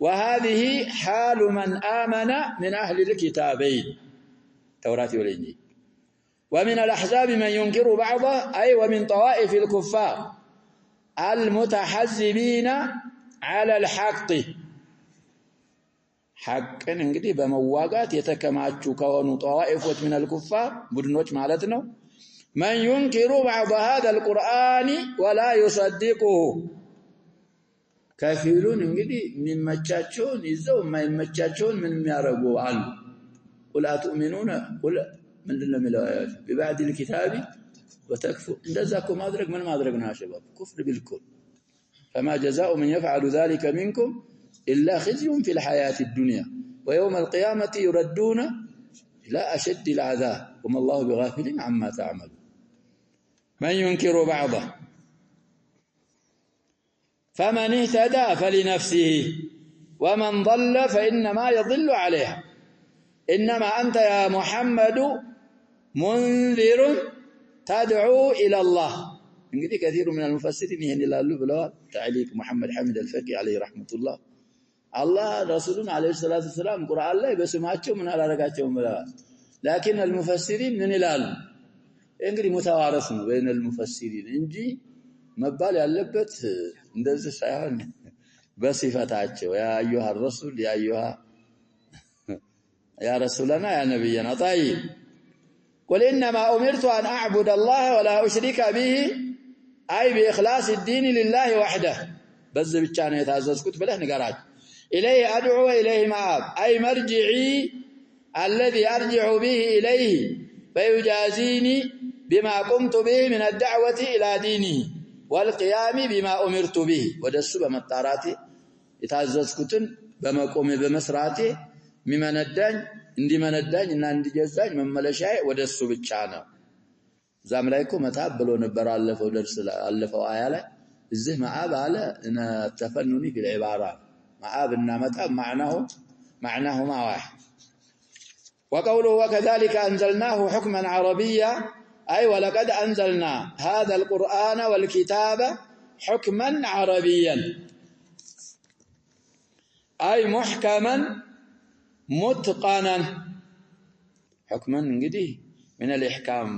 وهذه حال من آمن من أهل الكتابين التوراة والإنجيل ومن الأحزاب من ينكر بعضه أي ومن طوائف الكفار المتحزبين على الحق حقን እንግዲህ በመዋጋት የተከማቹ ከሆኑ طوائفዎች من الكفار ቡድኖች ማለት ነው من ينكر بعض هذا القرآن ولا يصدقه ከፊሉን እንግዲህ የሚመቻቸውን ይዘው የማይመቻቸውን ምን የሚያረጉ አሉ قل أتؤمنون قل ምንድነው የሚለው ببعض الكتاب وتكفر እንደዛኩም ማድረግ ምን ማድረግ ነው አሸባብ كفر بالكل فما جزاء من يفعل ذلك منكم إلا خزي في الحياة الدنيا ويوم القيامة يردون إلى أشد العذاب وما الله بغافل عما تعمل من ينكر بعضه فمن اهتدى فلنفسه ومن ضل فإنما يضل عليها إنما أنت يا محمد منذر تدعو إلى الله እንግዲህ كثير من المفسرين ይሄን ይላሉ ብለዋል تعليق محمد حمد الفقي عليه رحمة الله الله رسولنا عليه الصلاة والسلام ቁርአን ላይ በስማቸው ምን አላረጋቸውም ብለዋል لكن المفسرين ምን ይላሉ እንግዲህ متوارث ነው بين المفسرين እንጂ መባል ያለበት እንደዚህ ሳይሆን በሲፈታቸው يا أيها الرسول يا أيها يا رسولنا يا نبينا طيب قل إنما أمرت أن أعبد الله ولا أشرك به أي بإخلاص الدين لله وحده بس بتشانه يتعززكت بله نقراج إليه أدعو وإليه مآب أي مرجعي الذي أرجع به إليه فيجازيني بما قمت به من الدعوة إلى دينه والقيام بما أمرت به ودسوا بمطاراتي يتعززكتن بما قوم بمسراتي ممن الدين እንዲ መነዳኝ እና እንዲገዛኝ መመለሻዬ ወደሱ ብቻ ነው ዛም ላይ እኮ መታብ ብሎ ነበር አለፈው ደርስ አለፈው አያ ላይ እዚህ ማአብ አለ እና ተፈኑኒ بالعباره ማአብ እና መታብ معناهما واحد وقوله وكذلك أنزلناه حكما عربيا أي ولقد أنزلنا هذا القرآن والكتاب حكما عربيا أي محكما متقنا حكما نقدي من الإحكام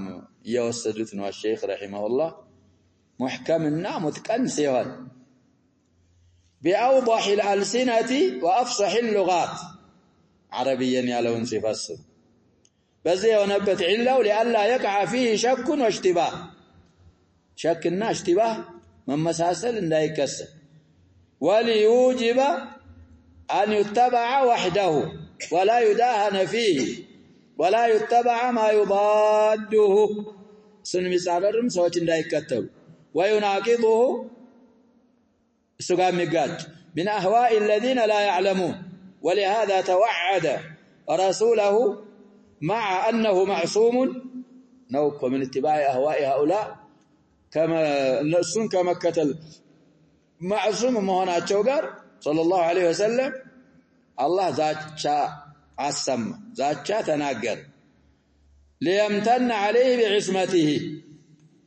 يوسدتنا الشيخ رحمه الله محكمنا متقن سيوان بأوضح الألسنة وأفصح اللغات عربيا يالون سيفسر بزي ونبت علة لألا يقع فيه شك واشتباه شكنا اشتباه من مساسل لا يكسر وليوجب أن يتبع وحده ولا يداهن فيه ولا يتبع ما يضاده سنمي سعرم سوچ لا يكتب ويناقضه سقام مقاج من أهواء الذين لا يعلمون ولهذا توعد رسوله مع أنه معصوم نوك من اتباع أهواء هؤلاء كما نسون كما كتل معصوم مهنا الشوقر صلى الله عليه وسلم الله ذاتشا عصم ذاتشا تناقر ليمتن عليه بعصمته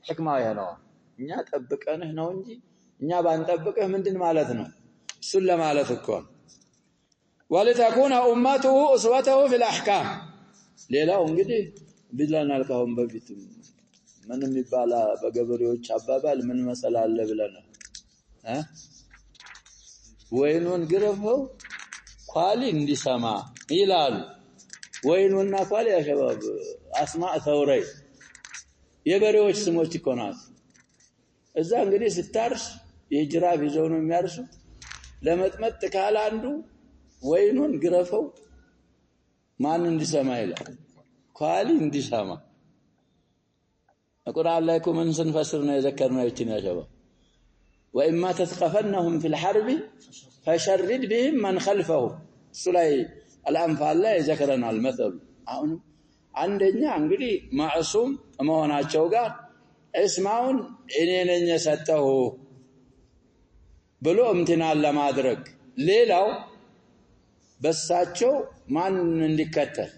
حكمة يا نوع إنيا تأبك أنه نونجي إنيا بان تأبكه من دين مالتنا سلم على ثكون ولتكون أمته أسوته في الأحكام ليلا انجدي بلنا لكهم ببيتم من مبالا بقبريوش عبابال من مسألة اللي بلنا ها وينون قرفوا قالي اندي سما إلال وينون قالي يا شباب أسماء ثوري يبريوش سموش تكونات إذا انجدي ستارش يجرى في زونه ميارسو لما تمتك على عنده وينون قرفوا ما اندي سما إلال قالي اندي سما أقول عليكم من سنفسرنا يذكرنا يتنا يا شباب وإما تثقفنهم في الحرب فشرد بهم من خلفه سلاي الأنفال لا يذكرنا المثل عندنا انجلي معصوم ما هو ناتشوغا اسمعون إنين يسته بلو امتنال لما أدرك ليلو بساتشو ما نكتل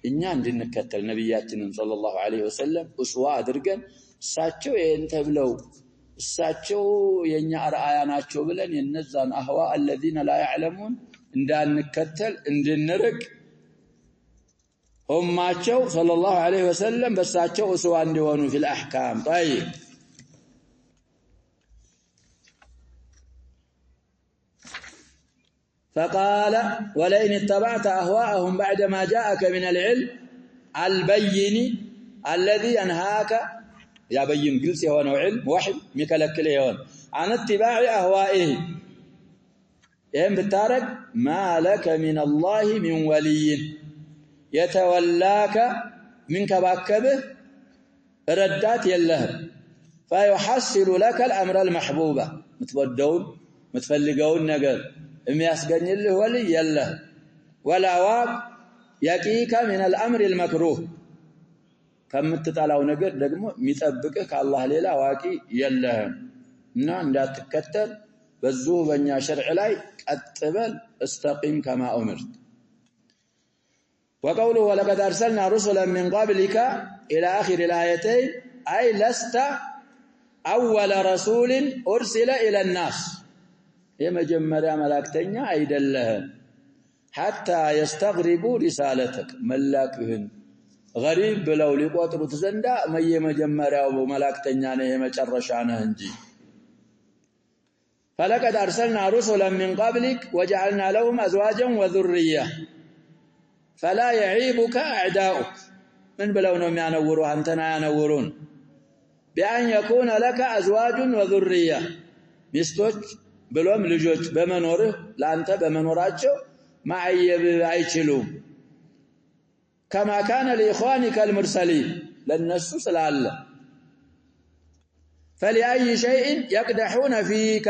إننا نكتل نبياتنا صلى الله عليه وسلم أسوا أدركن ساتشو ينتبلو ساتشو ينيا رأياناتشو بلن ينزان أهواء الذين لا يعلمون إندان نكتل إندن نرك هم ماتشو صلى الله عليه وسلم بساتشو أسوا اندوانو في الأحكام طيب فقال ولئن اتبعت أهواءهم بعدما جاءك من العلم البين الذي ينهاك يا بين قلسي هو علم وحي مكلكل هون عن اتباع أهوائه يهم بالتارك ما لك من الله من ولي يتولاك منك باكبه ردات يله فيحصل لك الأمر المحبوبة متودون متفلقون نقل يسجن له ولي يله ولا واق يقيك من الأمر المكروه كم تطلعو ነገር ደግሞ የሚጠብቅህ ከአላህ ሌላ ዋቂ የለህም እና እንዳትከተል በዚሁ በእኛ ሸርዕ ላይ ቀጥበል استقيم كما أمرت وقوله ولقد أرسلنا رسلا من قبلك إلى آخر الآيتين أي لست أول رسول أرسل إلى الناس يمجمر ملاكتنيا أيدلهم حتى يستغربوا رسالتك ملاكهن غريب بلو لقوترو تزندا مي مجمرياو ملاكتنيا نه مچرشانه انجي فلقد ارسلنا رسلا من قبلك وجعلنا لهم ازواجا وذريه فلا يعيبك اعداؤك من بلو نو يانورو انتنا يانورون بان يكون لك ازواج وذريه ሚስቶች ብሎም ልጆች በመኖርህ ላንተ በመኖራቸው ማዕየብ አይችሉም كما كان لإخوانك المرسلين للناس سلال فلأي شيء يقدحون فيك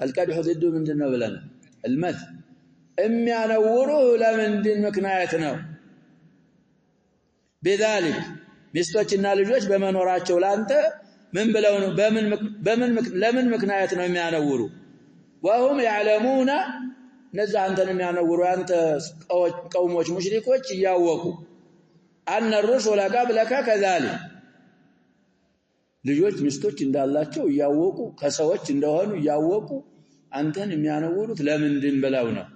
القدح ضد من دين بلنا المثل إم ينوروه لمن دين مكنايتنا بذلك مستوچنا ልጆች በመኖራቸው ላንተ ምን ብለው ነው ለምን ምክንያት ነው የሚያነውሩ وهم يعلمون ነዛ አንተን የሚያነውሩ አንተ ቀውሞች ሙሽሪኮች ያወቁ አን الرسل قبلك كذلك ልጆች ሚስቶች እንዳላቸው ያወቁ ከሰዎች እንደሆኑ ያወቁ አንተን የሚያነውሩት ለምንድን ብለው ነው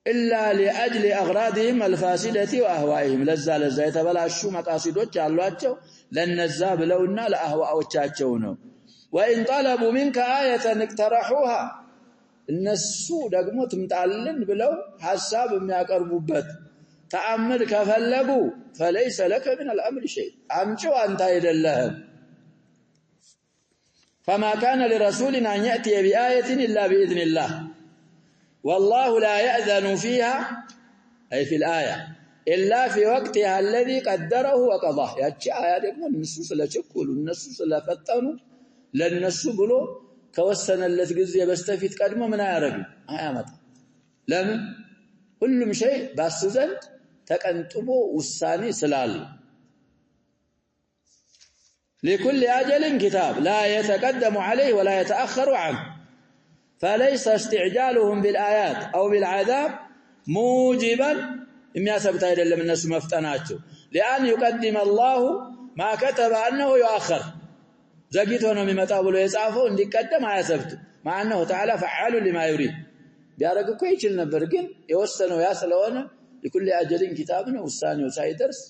إلا لأجل أغراضهم الفاسدة وأهوائهم لذا የተበላሹ መቃሲዶች አሏቸው ለነዛ ብለውና ለአህዋዎቻቸው ነው وإن طلبوا منك آية اقترحوها እነሱ ደግሞ ትምጣልን ብለው ሐሳብ የሚያቀርቡበት ተአምር ከፈለጉ فليس لك من الأمر شيء አምጪው አንተ አይደለህም فما كان لرسول أن يأتي بآية إلا بإذن الله والله لا يأذن فيها أي في الآية إلا في وقتها الذي قدره وقضاه ያቺ አያ ደግሞ እነሱ ስለቸኮሉ እነሱ ስለፈጠኑ ለነሱ ብሎ ከወሰነለት ጊዜ በስተፊት ቀድሞ ምን ያረጋል አያመጣ ለምን ሁሉም شيء ባሱ ዘንድ ተቀንጥቦ ውሳኔ ስላለ لكل أجل كتاب لا يتقدم عليه ولا يتأخر عنه فليس استعجالهم بالآيات أو بالعذاب موجبا إما ثبت አይደለም እነሱ መፍጠናቸው لأن يقدم الله ما كتب أنه يؤخر ዘግይቶ ነው የሚመጣው ብሎ የጻፈው እንዲቀደም አያሰብት ማነው تعالى فعال لما يريد ቢያረግ እኮ ይችል ነበር ግን የወሰነው ያ ስለሆነ لكل أجل كتاب ነው ውሳኔው ሳይደርስ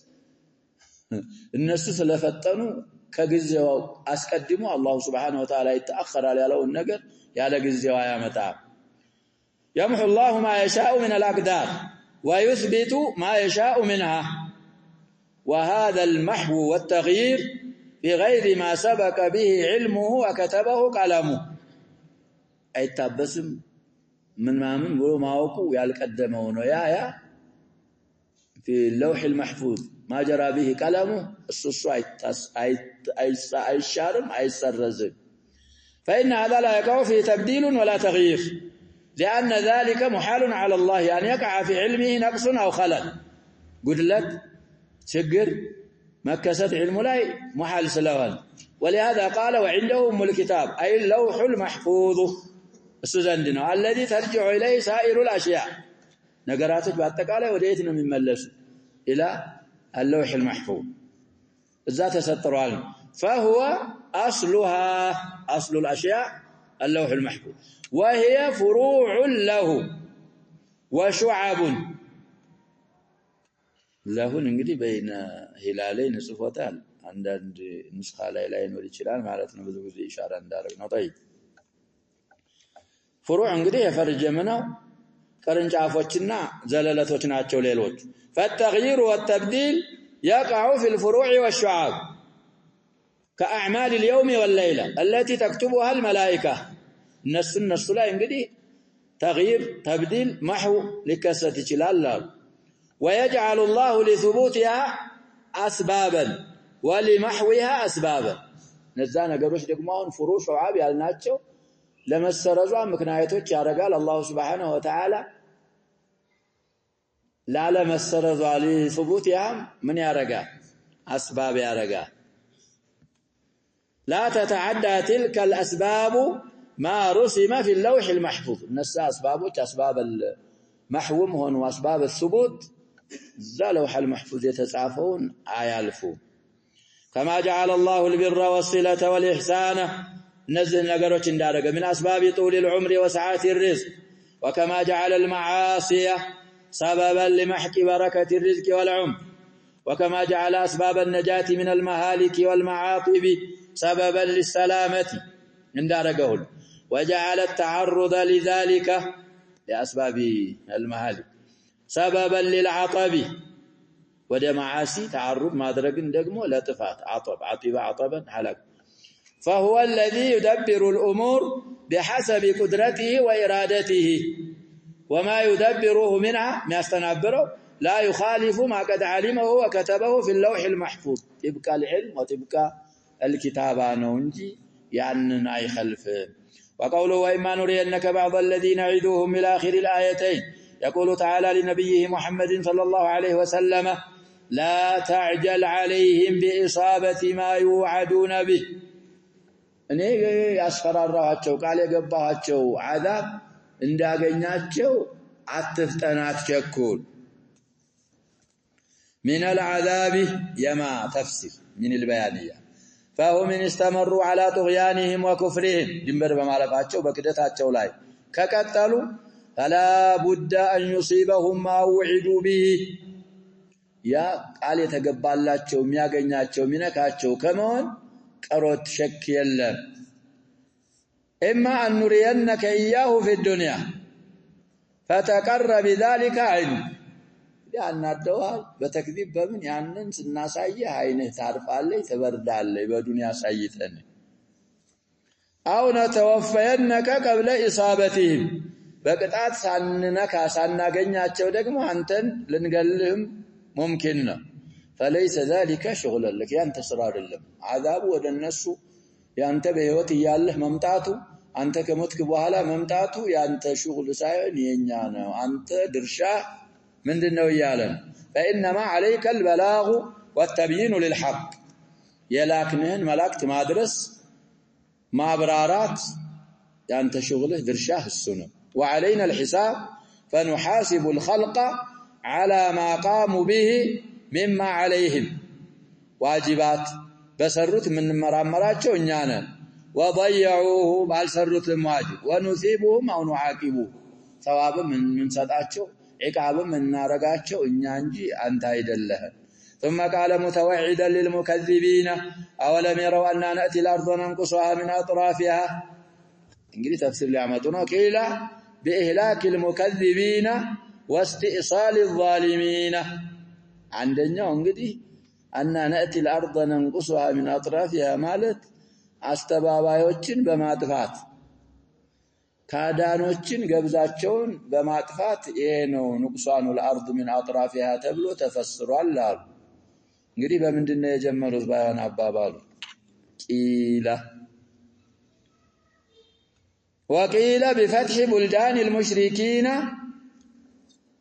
እነሱ ስለፈጠኑ ከጊዜው አስቀድሞ አላህ Subhanahu Wa Ta'ala ይተአخራል ያለውን ነገር ያለ ጊዜው ያመጣ يمحو الله ما يشاء من الأقدار ويثبت ما يشاء منها وهذا المحو والتغيير بغير ما سبق به علمه وكتبه قلمه አይታበስም ምን ማምን ብሎ ማወቁ ያልቀደመው ነው ያ في اللوح المحفوظ ما جرى به قلمه السوس አይሻርም አይሰረዝም فإن هذا لا يقع فيه تبديل ولا تغيير لأن ذلك محال على الله أن يقع في علمه نقص أو خلل قدلت شجر مكست علم لا محال سلوان ولهذا قال وعنده أم الكتاب أي اللوح المحفوظ السزندنا الذي ترجع إليه سائر الأشياء نقراتك باتقالة وديتنا من ملس إلى اللوح المحفوظ الذات سترال فهو أصلها أصل الأشياء اللوح المحفوظ وهي فروع له وشعب له እንግዲህ በይነ ሂላለይ ንጽፎታል አንዳንድ ንስኻ ላይ ነው ይችላል ማለት ነው ብዙ ጊዜ ኢሻራ እንዳደረግ ነው طيب ፍሩዕ እንግዲህ የፈርጀም ነው ቅርንጫፎችና ዘለለቶች ናቸው ሌሎች فالتغيير والتبديل يقع في الفروع والشعاب كأعمال اليوم والليلة التي تكتبها الملائكة الناس ላይ እንግዲህ تغيير تبديل محو لكسة ይችላል ويجعل الله لثبوتها أسبابا ولمحوها أسبابا ነዛ ነገሮች ደግሞ አሁን ፍሩዕ ሹዓብ ያልናቸው ለመሰረዟ ምክንያቶች ያረጋል አላህ Subhanahu Wa Ta'ala ላለ መሰረዟ لثبوتها من ያረጋል أسباب ያረጋል لا تتعدى تلك الأسباب ما رسم في اللوح المحفوظ الناس أسباب المحوم هون وأسباب الثبوت ذا لوح المحفوظ يتسعفون آيالفو كما جعل الله البر والصلة والإحسان نزل نقروش اندارك من أسباب طول العمر وسعات الرزق وكما جعل المعاصي سببا لمحك بركة الرزق والعمر وكما جعل أسباب النجاة من المهالك والمعاطب سببا للسلامة انداركه وجعل التعرض لذلك لأسباب المهالك سببا للعطب وده معاصي تعرض ما درجن دقمه لا تفات عطبا حلق فهو الذي يدبر الأمور بحسب قدرته وإرادته وما يدبره منها ما يستنبره لا يخالف ما قد علمه وكتبه في اللوح المحفوظ تبقى العلم وتبقى الكتابة نونجي يعني أي خلف وقوله وإما نرينك بعض الذين نعدوهم إلى آخر الآيتين يقول تعالى لنبيه محمد صلى الله عليه وسلم لا تعجل عليهم بإصابة ما يوعدون به እኔ ያስፈራራቸው ቃል የገባቸው عذاب እንዳገኛቸው አትፍጠን አትቸኩል من العذاب يما تفسير من البيانية فهم إن استمروا على طغيانهم وكفرهم جنبر بمعرفاتቸው በክደታቸው ላይ ከቀጠሉ فلا بد أن يصيبهم ما وعدوا به يا ቃል የተገባላቸው የሚያገኛቸው ሚነካቸው ከመሆን ቀሮት ሸክ የለም إما أن نرينك إياه في الدنيا فتقر بذلك عينك لأن الدوال بتكذيب بمن يعني الناسية عينه تعرف عليه تبرد عليه بدنيا سيئتني أو نتوفينك قبل إصابتهم بقطعت سننك سنناغنياچو ደግሞ አንተን ልንገልህም ممكن ነው فليس ذلك شغلا لك ያንተ ስራ አይደለም عذاب ወደ እነሱ ያንተ በህይወት ይያለህ መምጣቱ አንተ ከሞትክ በኋላ መምጣቱ ያንተ شغل ሳይሆን የኛ ነው አንተ ድርሻ ምንድነው ይያለን فانما عليك البلاغ والتبيين للحق የላክንህን መላእክት ማድረስ ማብራራት ያንተ شغله ድርሻህ እሱ ነው وعلينا الحساب فنحاسب الخلق على ما قاموا به مما عليهم واجبات بسرت من مرامراቸው እኛ ነን وضيعوه بالسرت المواجب ونثيبهم او نعاقبه ثواب من ሰጣቸው عقاب من نارغاቸው እኛ እንጂ አንተ አይደለህ ثم قال متوعدا للمكذبين اولم يروا اننا ناتي الارض ننقصها من اطرافها እንግዲህ ተፍሲር ሊያመጡ ነው ከኢላ بإهلاك المكذبين واستئصال الظالمين عندنا እንግዲህ أن نأتي الأرض ننقصها من أطرافها ማለት አስተባባዮችን በማጥፋት ካዳኖችን ገብዛቸውን በማጥፋት ይሄ ነው ንቁሳኑ الأرض من أطرافها ተብሎ ተፈስሯል አሉ እንግዲህ በመንድነው የጀመሩት ባይሆን አባባሉ ቂላ وقيل بفتح بلدان المشركين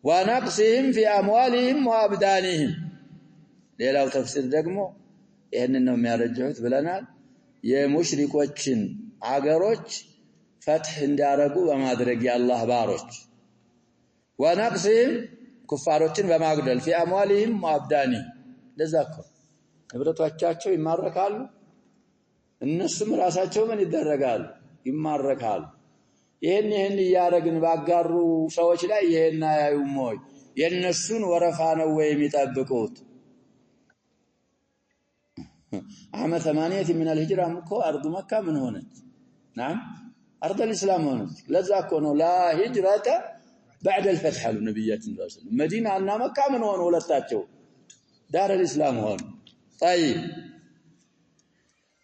ونقصهم في أموالهم وأبدانهم ሌላው ተፍሲር ደግሞ ይሄንን ነው የሚያረጀሁት ብለናል የሙሽሪኮችን አገሮች ፈትህ እንዲያረጉ በማድረግ የአላህ ባሮች ونقصهم ኩፋሮችን በማጉደል في أموالهم وأبدانهم ለዛኮ ንብረቶቻቸው ይማረካሉ እነሱም ራሳቸው ምን ይደረጋሉ ይማረካሉ ይሄን ያረግን ባጋሩ ሰዎች ላይ ይሄን አያዩም ወይ የነሱን ወረፋ ነው ወይ የሚጠብቁት عام 8 من الهجرة مكو أرض مكة من هنا نعم أرض الإسلام هنا لذا كونه لا هجرة بعد الفتح للنبيات صلى الله عليه وسلم مدينة عنا مكة من هنا ولا تاتشو دار الإسلام هنا طيب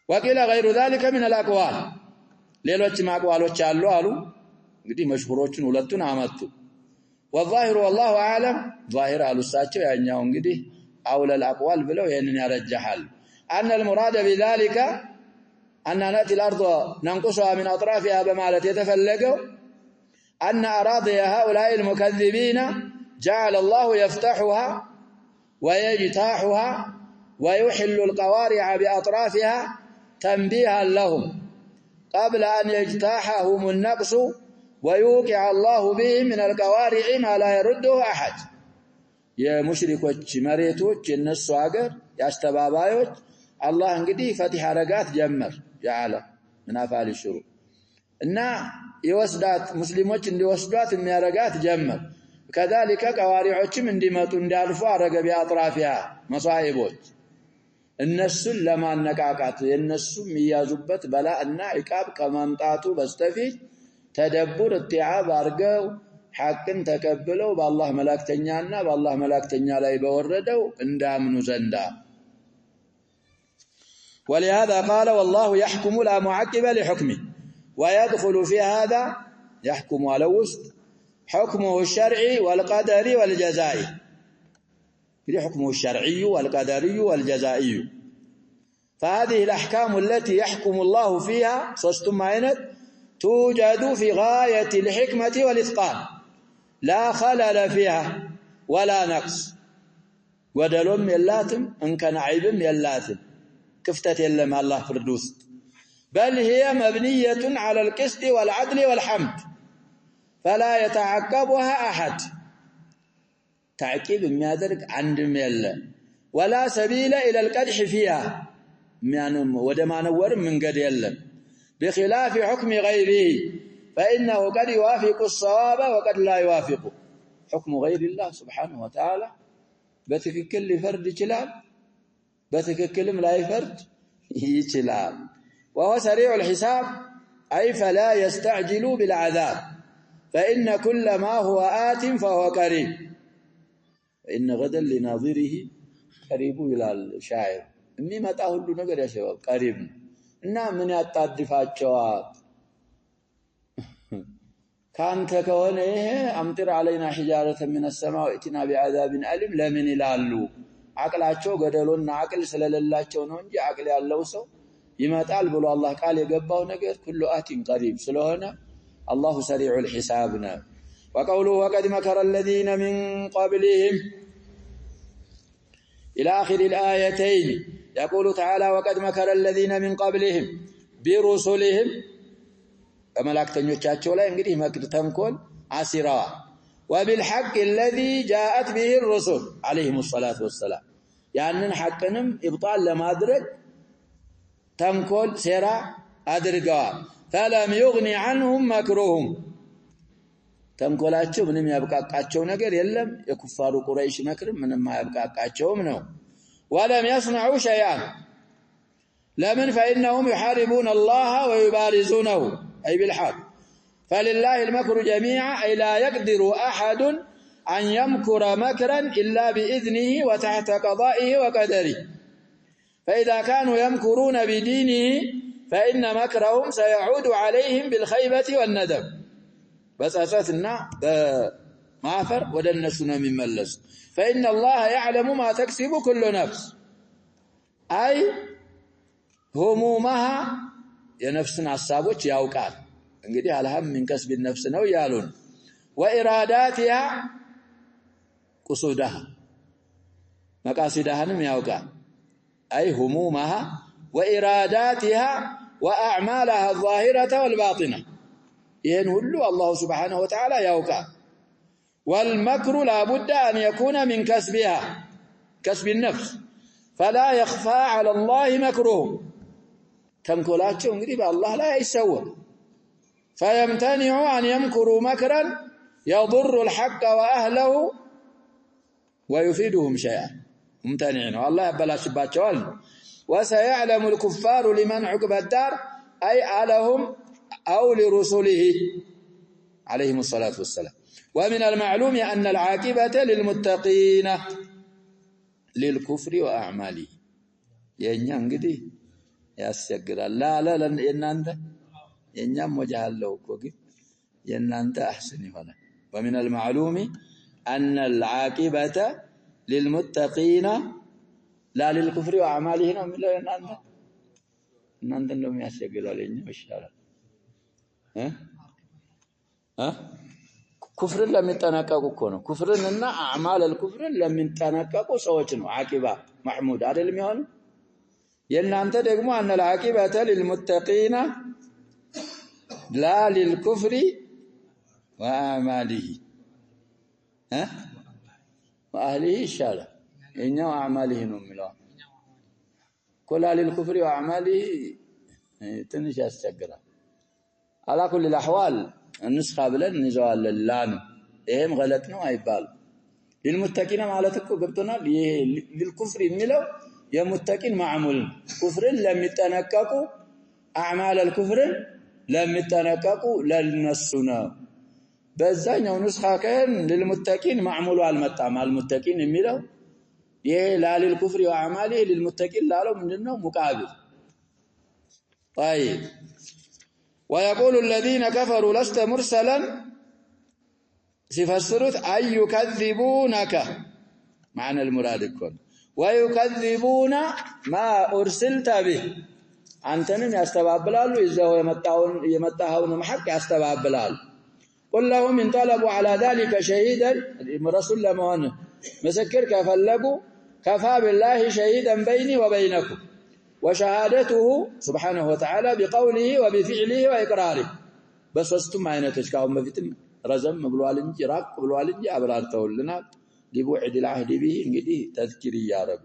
وقيل غير ذلك من الأقوال ሌሎች ማቋሎች አሉ አሉ እንግዲህ መሽሁሮችን ሁለቱን አመጡ والظاهر والله اعلم ظاهر አሉሳቸው ያኛው እንግዲህ اولى الاقوال ብለው ይሄንን ያረጃሃል ان المراد بذلك ان ناتي الارض ننقصها من اطرافها بمالت يتفلقوا ان اراضي هؤلاء المكذبين جعل الله يفتحها ويجتاحها ويحل القوارع باطرافها تنبيها لهم قبل أن يجتاحهم النقص ويوقع الله بهم من القوارع ما لا يرده أحد يا مشركوች መሬቶች የነሱ ሀገር ያስተባባዮች አላህ እንግዲህ ፈቲህ አረጋት ጀመር ያአላ ምናፋል ሽሩ እና ይወስዳት ሙስሊሞች እንዲወስዷት የሚያረጋት ጀመር كذلك قوارعዎችም እንዲመጡ እንዲያልፉ አረገ ቢአጥራፊያ መሳኢቦች እነሱን ለማነቃቃት የነሱ የሚያዙበት በላእና ኢቃብ ከማምጣቱ በስተፊት ተደቡር ኢትዓብ አርገው ሐቅን ተቀብለው በአላህ መላእክተኛና በአላህ መላእክተኛ ላይ በወረደው እንዳምኑ ዘንዳ ولهذا قال والله يحكم لا معقب لحكمه ويدخل في هذا يحكم على وسط حكمه الشرعي والقدري والجزائي في حكمه الشرعي والقدري والجزائي فهذه الأحكام التي يحكم الله فيها صستم عينت توجد في غاية الحكمة والإتقان لا خلل فيها ولا نقص ودلم يلاتم إن كان عيبم يلاتم كفتة يلم الله فردوس بل هي مبنية على القسط والعدل والحمد فلا يتعقبها أحد تعقيب የሚያደርግ አንድም የለም ولا سبيل إلى القدح فيها يعني ودمانور መንገድ የለም بخلاف حكم غيره فإنه قد يوافق الصواب وقد لا يوافق حكم غير الله سبحانه وتعالى بتككل فرد ይችላል بتككلم لا يفرد ይችላል وهو سريع الحساب أي فلا يستعجلوا بالعذاب فإن كل ما هو آت فهو قريب إن غدا لناظره قريب إلى الشاعر የሚመጣ ሁሉ ነገር ያ ሸባብ قريب እና ምን ያጣድፋቸዋል ካንተ ከሆነ ይሄ አምጥር علينا حجارة من السماء ائتنا بعذاب أليم ለምን ይላሉ አቅላቸው ገደሉና አቅል ስለሌላቸው ነው እንጂ አቅል ያለው ሰው ይመጣል ብሎ አላህ ቃል የገባው ነገር كل آت قريب ስለሆነ الله سريع الحساب وقوله وقد مكر الذين من قبلهم إلى آخر الآيتين يقول تعالى وقد مكر الذين من قبلهم برسلهم በመላእክተኞቻቸው ላይ እንግዲህ መክር ተንኮል አሲራዋል وبالحق الذي جاءت به الرسل عليهم الصلاة والسلام ያንን ሐቅንም ኢብጣል ለማድረግ ተንኮል ሴራ አድርገዋል فلم يغني عنهم مكرهم ተንኮላቸው ምንም ያብቃቃቸው ነገር የለም የኩፋሩ ቁረይሽ መክር ምንም ያብቃቃቸውም ነው ولم يصنعوا شيئا لمن فإنهم يحاربون الله ويبارزونه أي بالحق فلله المكر جميعا أي لا يقدر أحد أن يمكر مكرا إلا بإذنه وتحت قضائه وقدره فإذا كانوا يمكرون بدينه فإن مكرهم سيعود عليهم بالخيبة والندم بس أساسنا بمعفر ودنسنا من ملس فإن الله يعلم ما تكسب كل نفس أي همومها ينفسنا الصابوش يوقال እንግዲህ አልহাም من كسب النفس ነው ያሉን وإراداتها قصودها مقاصدها ያውቃል أي همومها وإراداتها وأعمالها الظاهرة والباطنة ይሄን ሁሉ አላህ Subhanahu Wa Ta'ala ያውቃል والمكر لا بد أن يكون من كسبها كسب النفس فلا يخفى على الله مكرهم ተንኮላቸው እንግዲህ በአላህ ላይ አይሰወር فيمتنع أن يمكروا مكرا يضر الحق وأهله ويفيدهم شيئا ممتنعين والله يبلاش باتشوال وسيعلم الكفار لمن عقب الدار أي علهم أو لرسله عليهم الصلاة والسلام ومن المعلوم أن العاقبة للمتقين للكفر وأعماله ينيان قدي يسجل لا ينانت ينيان وجهالله كوكي ينانت أحسن هنا ومن المعلوم أن العاقبة للمتقين لا للكفر وأعماله من لا ينانت لهم يسجل علينا بشارة كفر لم يتناقضوا كونه كفرنا أعمال الكفر لم يتناقضوا سوتشنو عاقبة محمود هذا اللي يهون ينانت دغمو أن العاقبة للمتقين لا للكفر وأعماله وأهله الشارع إنه أعماله نملا كل للكفر وأعماله تنشى السجرة على كل الأحوال النسخة بلن نزوال اللان إيهم غلطنا وعيبال للمتقين معلتكو قبطنا للكفر ملو يمتقين معمول كفر لم يتنككوا أعمال الكفر لم يتنككوا للنسنا بزاኛው ንስኻ ከን للمتقين معمول አልመጣም المتقين የሚለው ይሄ لا للكفر وأعماله للمتقين ላለው ምንድነው ሙቃቢል طيب ويقول الذين كفروا لست مرسلا سيفسرت أي يكذبونك معنى المراد يكون ويكذبون ما أرسلت به أنتم يستبابلالو إذا يمتاهون محق يستبابلال قل لهم إن طلبوا على ذلك شهيدا رسول الله مسكر كفلقوا كفى بالله شهيدا بيني وبينكم وشهادته سبحانه وتعالى بقوله وبفعله وإقراره بس وستم عينتك كاهم بفتم ረዘም ብሏል እንጂ ራቅ ብሏል እንጂ አብራርተውልናል ሊቡዕድ العهد به እንግዲህ ተዝኪር ያረጉ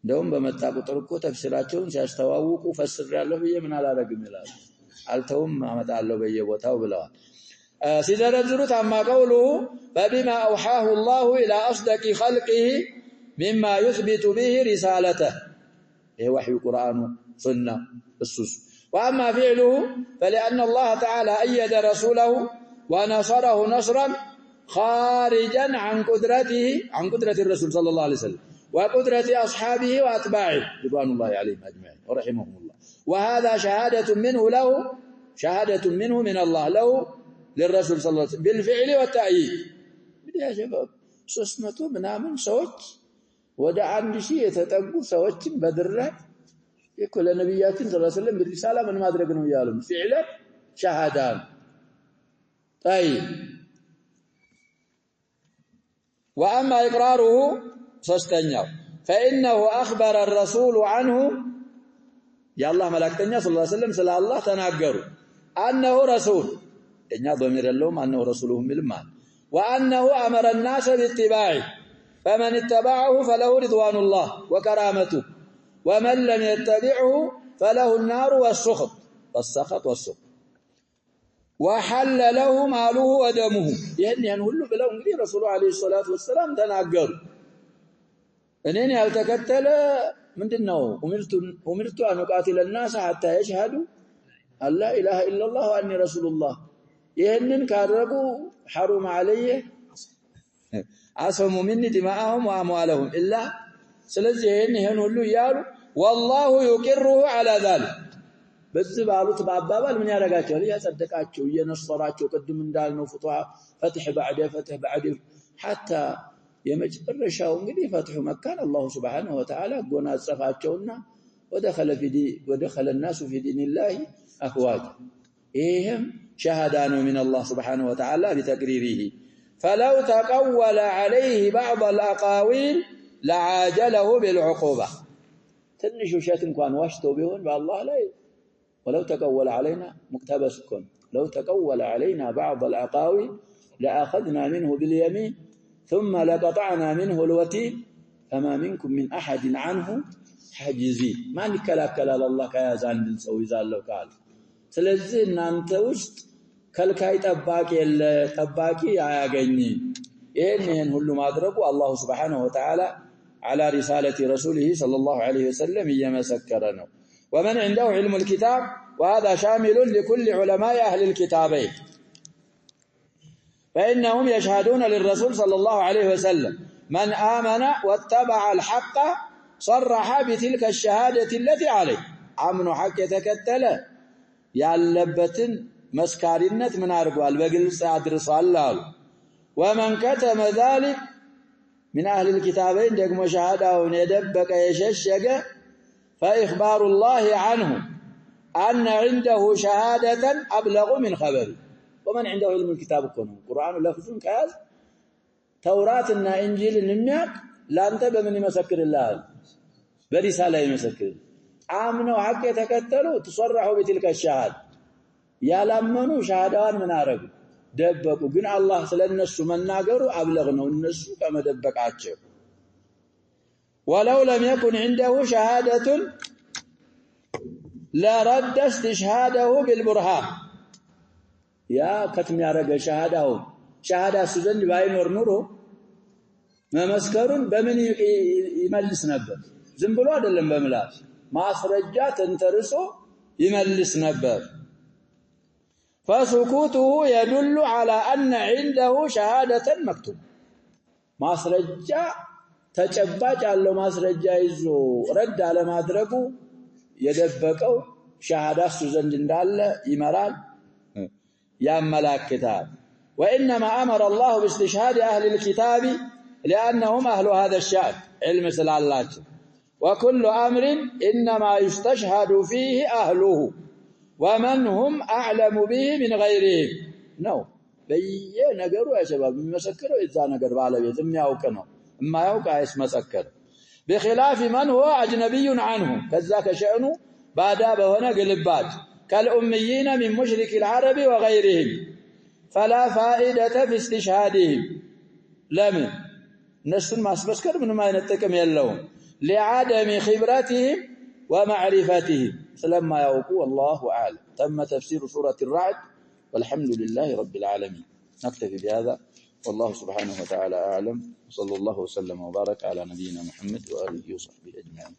እንደውም በመጣ ቁጥር እኮ ተፍሲራቸውን ሲያስተዋውቁ ፈስራለሁ በየምን አላረግም ይላል አልተውም አመጣለሁ በየቦታው ብለዋል ሲዘረዝሩት አማ ቀውሉ فبما اوحاه الله الى اصدق خلقه مما يثبت به رسالته هي وحي القرآن سنة السوس واما فعله فلان الله تعالى ايد رسوله ونصره نصرا خارجا عن قدرة الرسول صلى الله عليه وسلم وقدرة أصحابه وأتباعه رضوان الله عليهم أجمعين ورحمهم الله وهذا شهادة منه من الله له للرسول صلى الله عليه وسلم بالفعل والتأييد يا شباب 300 ምናምን ሰዎች ወደ 1000 የተጠጉ ሰዎችን በድራት ይኮለ ነብያችን ሰለላሁ ዐለይሂ ወሰለም በሪሳላ ምን ማድረግ ነው ያሉ فعل شهادة طيب واما اقراره فاستنياو فانه اخبر الرسول عنه يا الله ملائكتنا صلى الله عليه وسلم سلا الله تناغروا انه رسول እኛ ضمير اللهم انه رسوله بالمان وانه امر الناس باتباعه فمن اتبعه فله رضوان الله وكرامته ومن لم يتبعه فله النار والسخط وحل له ماله ودمه يعني ሁሉ ብለው እንግዲህ ረሱሉ አለይሂ ሰላቱ ወሰለም ተናገሩ እኔን ያልተከተለ ምንድነው ኡምርቱ አን ቃቲለ الناس حتى يشهدوا ان لا اله الا الله واني رسول الله ይሄንን ካደረጉ حرم عليه عصموا مني دماءهم واموالهم الا ስለዚህ ይሄን ሁሉ ያሉ والله يقره على ذلك በዚህ ባሉት ባባባል ምን ያረጋቸው ያጸደቃቸው የነሰራቸው ቅድም እንዳልነው ፈትህ بعد حتى የመጨረሻው እንግዲህ ፈትህ መካን አላህ Subhanahu Wa Ta'ala ጎናጸፋቸውና ودخل الناس في دين الله افواجا ይሄም ሸሃዳ ነው من الله Subhanahu Wa Ta'ala بتقريره فلو تقول عليه بعض الاقاويل لعاجله بالعقوبه ትንሽ ውሸት እንኳን ዋሽተው ቢሆን በአላህ ላይ ولو تقول علينا مقتبسكم لو تقول علينا بعض الأقاويل لأخذنا منه باليمين ثم لقطعنا منه الوتين فما منكم من أحد عنه حاجزين ما نكلاكل على الله كيازان نسوي ذلك قال ስለዚህ እናንተ ውስጥ ከልካይ ጠባቂ አያገኝም ይሄን ሁሉ ማድረጉ አላህ Subhanahu Wa Ta'ala على رسالة رسوله صلى الله عليه وسلم يمسكرنا ومن عنده علم الكتاب وهذا شامل لكل علماء أهل الكتابين فإنهم يشهدون للرسول صلى الله عليه وسلم من آمن واتبع الحق صرح بتلك الشهادة التي عليه عمن حق يتكتل يالبتن مسكارنة من أرقوال بقلس أدرس الله ومن كتم ذلك من أهل الكتابين دقم شهاده وندبك يششق فإخبار الله عنه أن عنده شهادة أبلغ من خبره ومن عنده علم الكتاب كونه قرآن لفظ كاز توراة إنجيل النمياك لا انتبه من يمسكر الله برسالة يمسكر آمنوا حق يتكتلوا تصرحوا بتلك الشهادة يالمنوا شهادان من عرب دبقوا قن الله سلنسوا من ناقروا أبلغنوا النسوا كما دبق عاتشوا ولو لم يكن عنده شهادة لرد استشهاده بالبرهان يا كتم يارق شهادة سجن باينور نورو ما مسكرون بمن يملس نبر زنبلو عدلن بملاش ما سرجات انترسو يملس نبر فسكوته يدل على أن عنده شهادة مكتوب ما سرجات ተጨባጭ ያለው ማስረጃ ይዞ ረድ አለ ማድረጉ የደበቀው ሸሃዳ እሱ ዘንድ እንዳለ ይመራል ያመላክታል وانما امر الله باستشهاد اهل الكتاب لانهم اهل هذا الشأن علم سلالاቸው وكل امر انما يستشهد فيه اهله ومن هم اعلم به من غيرهم ነው በየነገሩ ያሰባብ የሚመሰክረው እዛ ነገር ባለቤት የሚያውቅ ነው ما يوقع يسمسكر بخلاف من هو أجنبي عنه كذاك شأنه بعد بهنا قلبات كالأميين من مشرك العرب وغيرهم فلا فائدة في استشهادهم لمن نسون ما سبسكر من ما ينتكم يلهم لعدم خبرتهم ومعرفتهم فلما يوقوا الله أعلم. تم تفسير سورة الرعد والحمد لله رب العالمين. نكتفي بهذا والله سبحانه وتعالى أعلم. صلى الله وسلم وبارك على نبينا محمد وآله وصحبه أجمعين.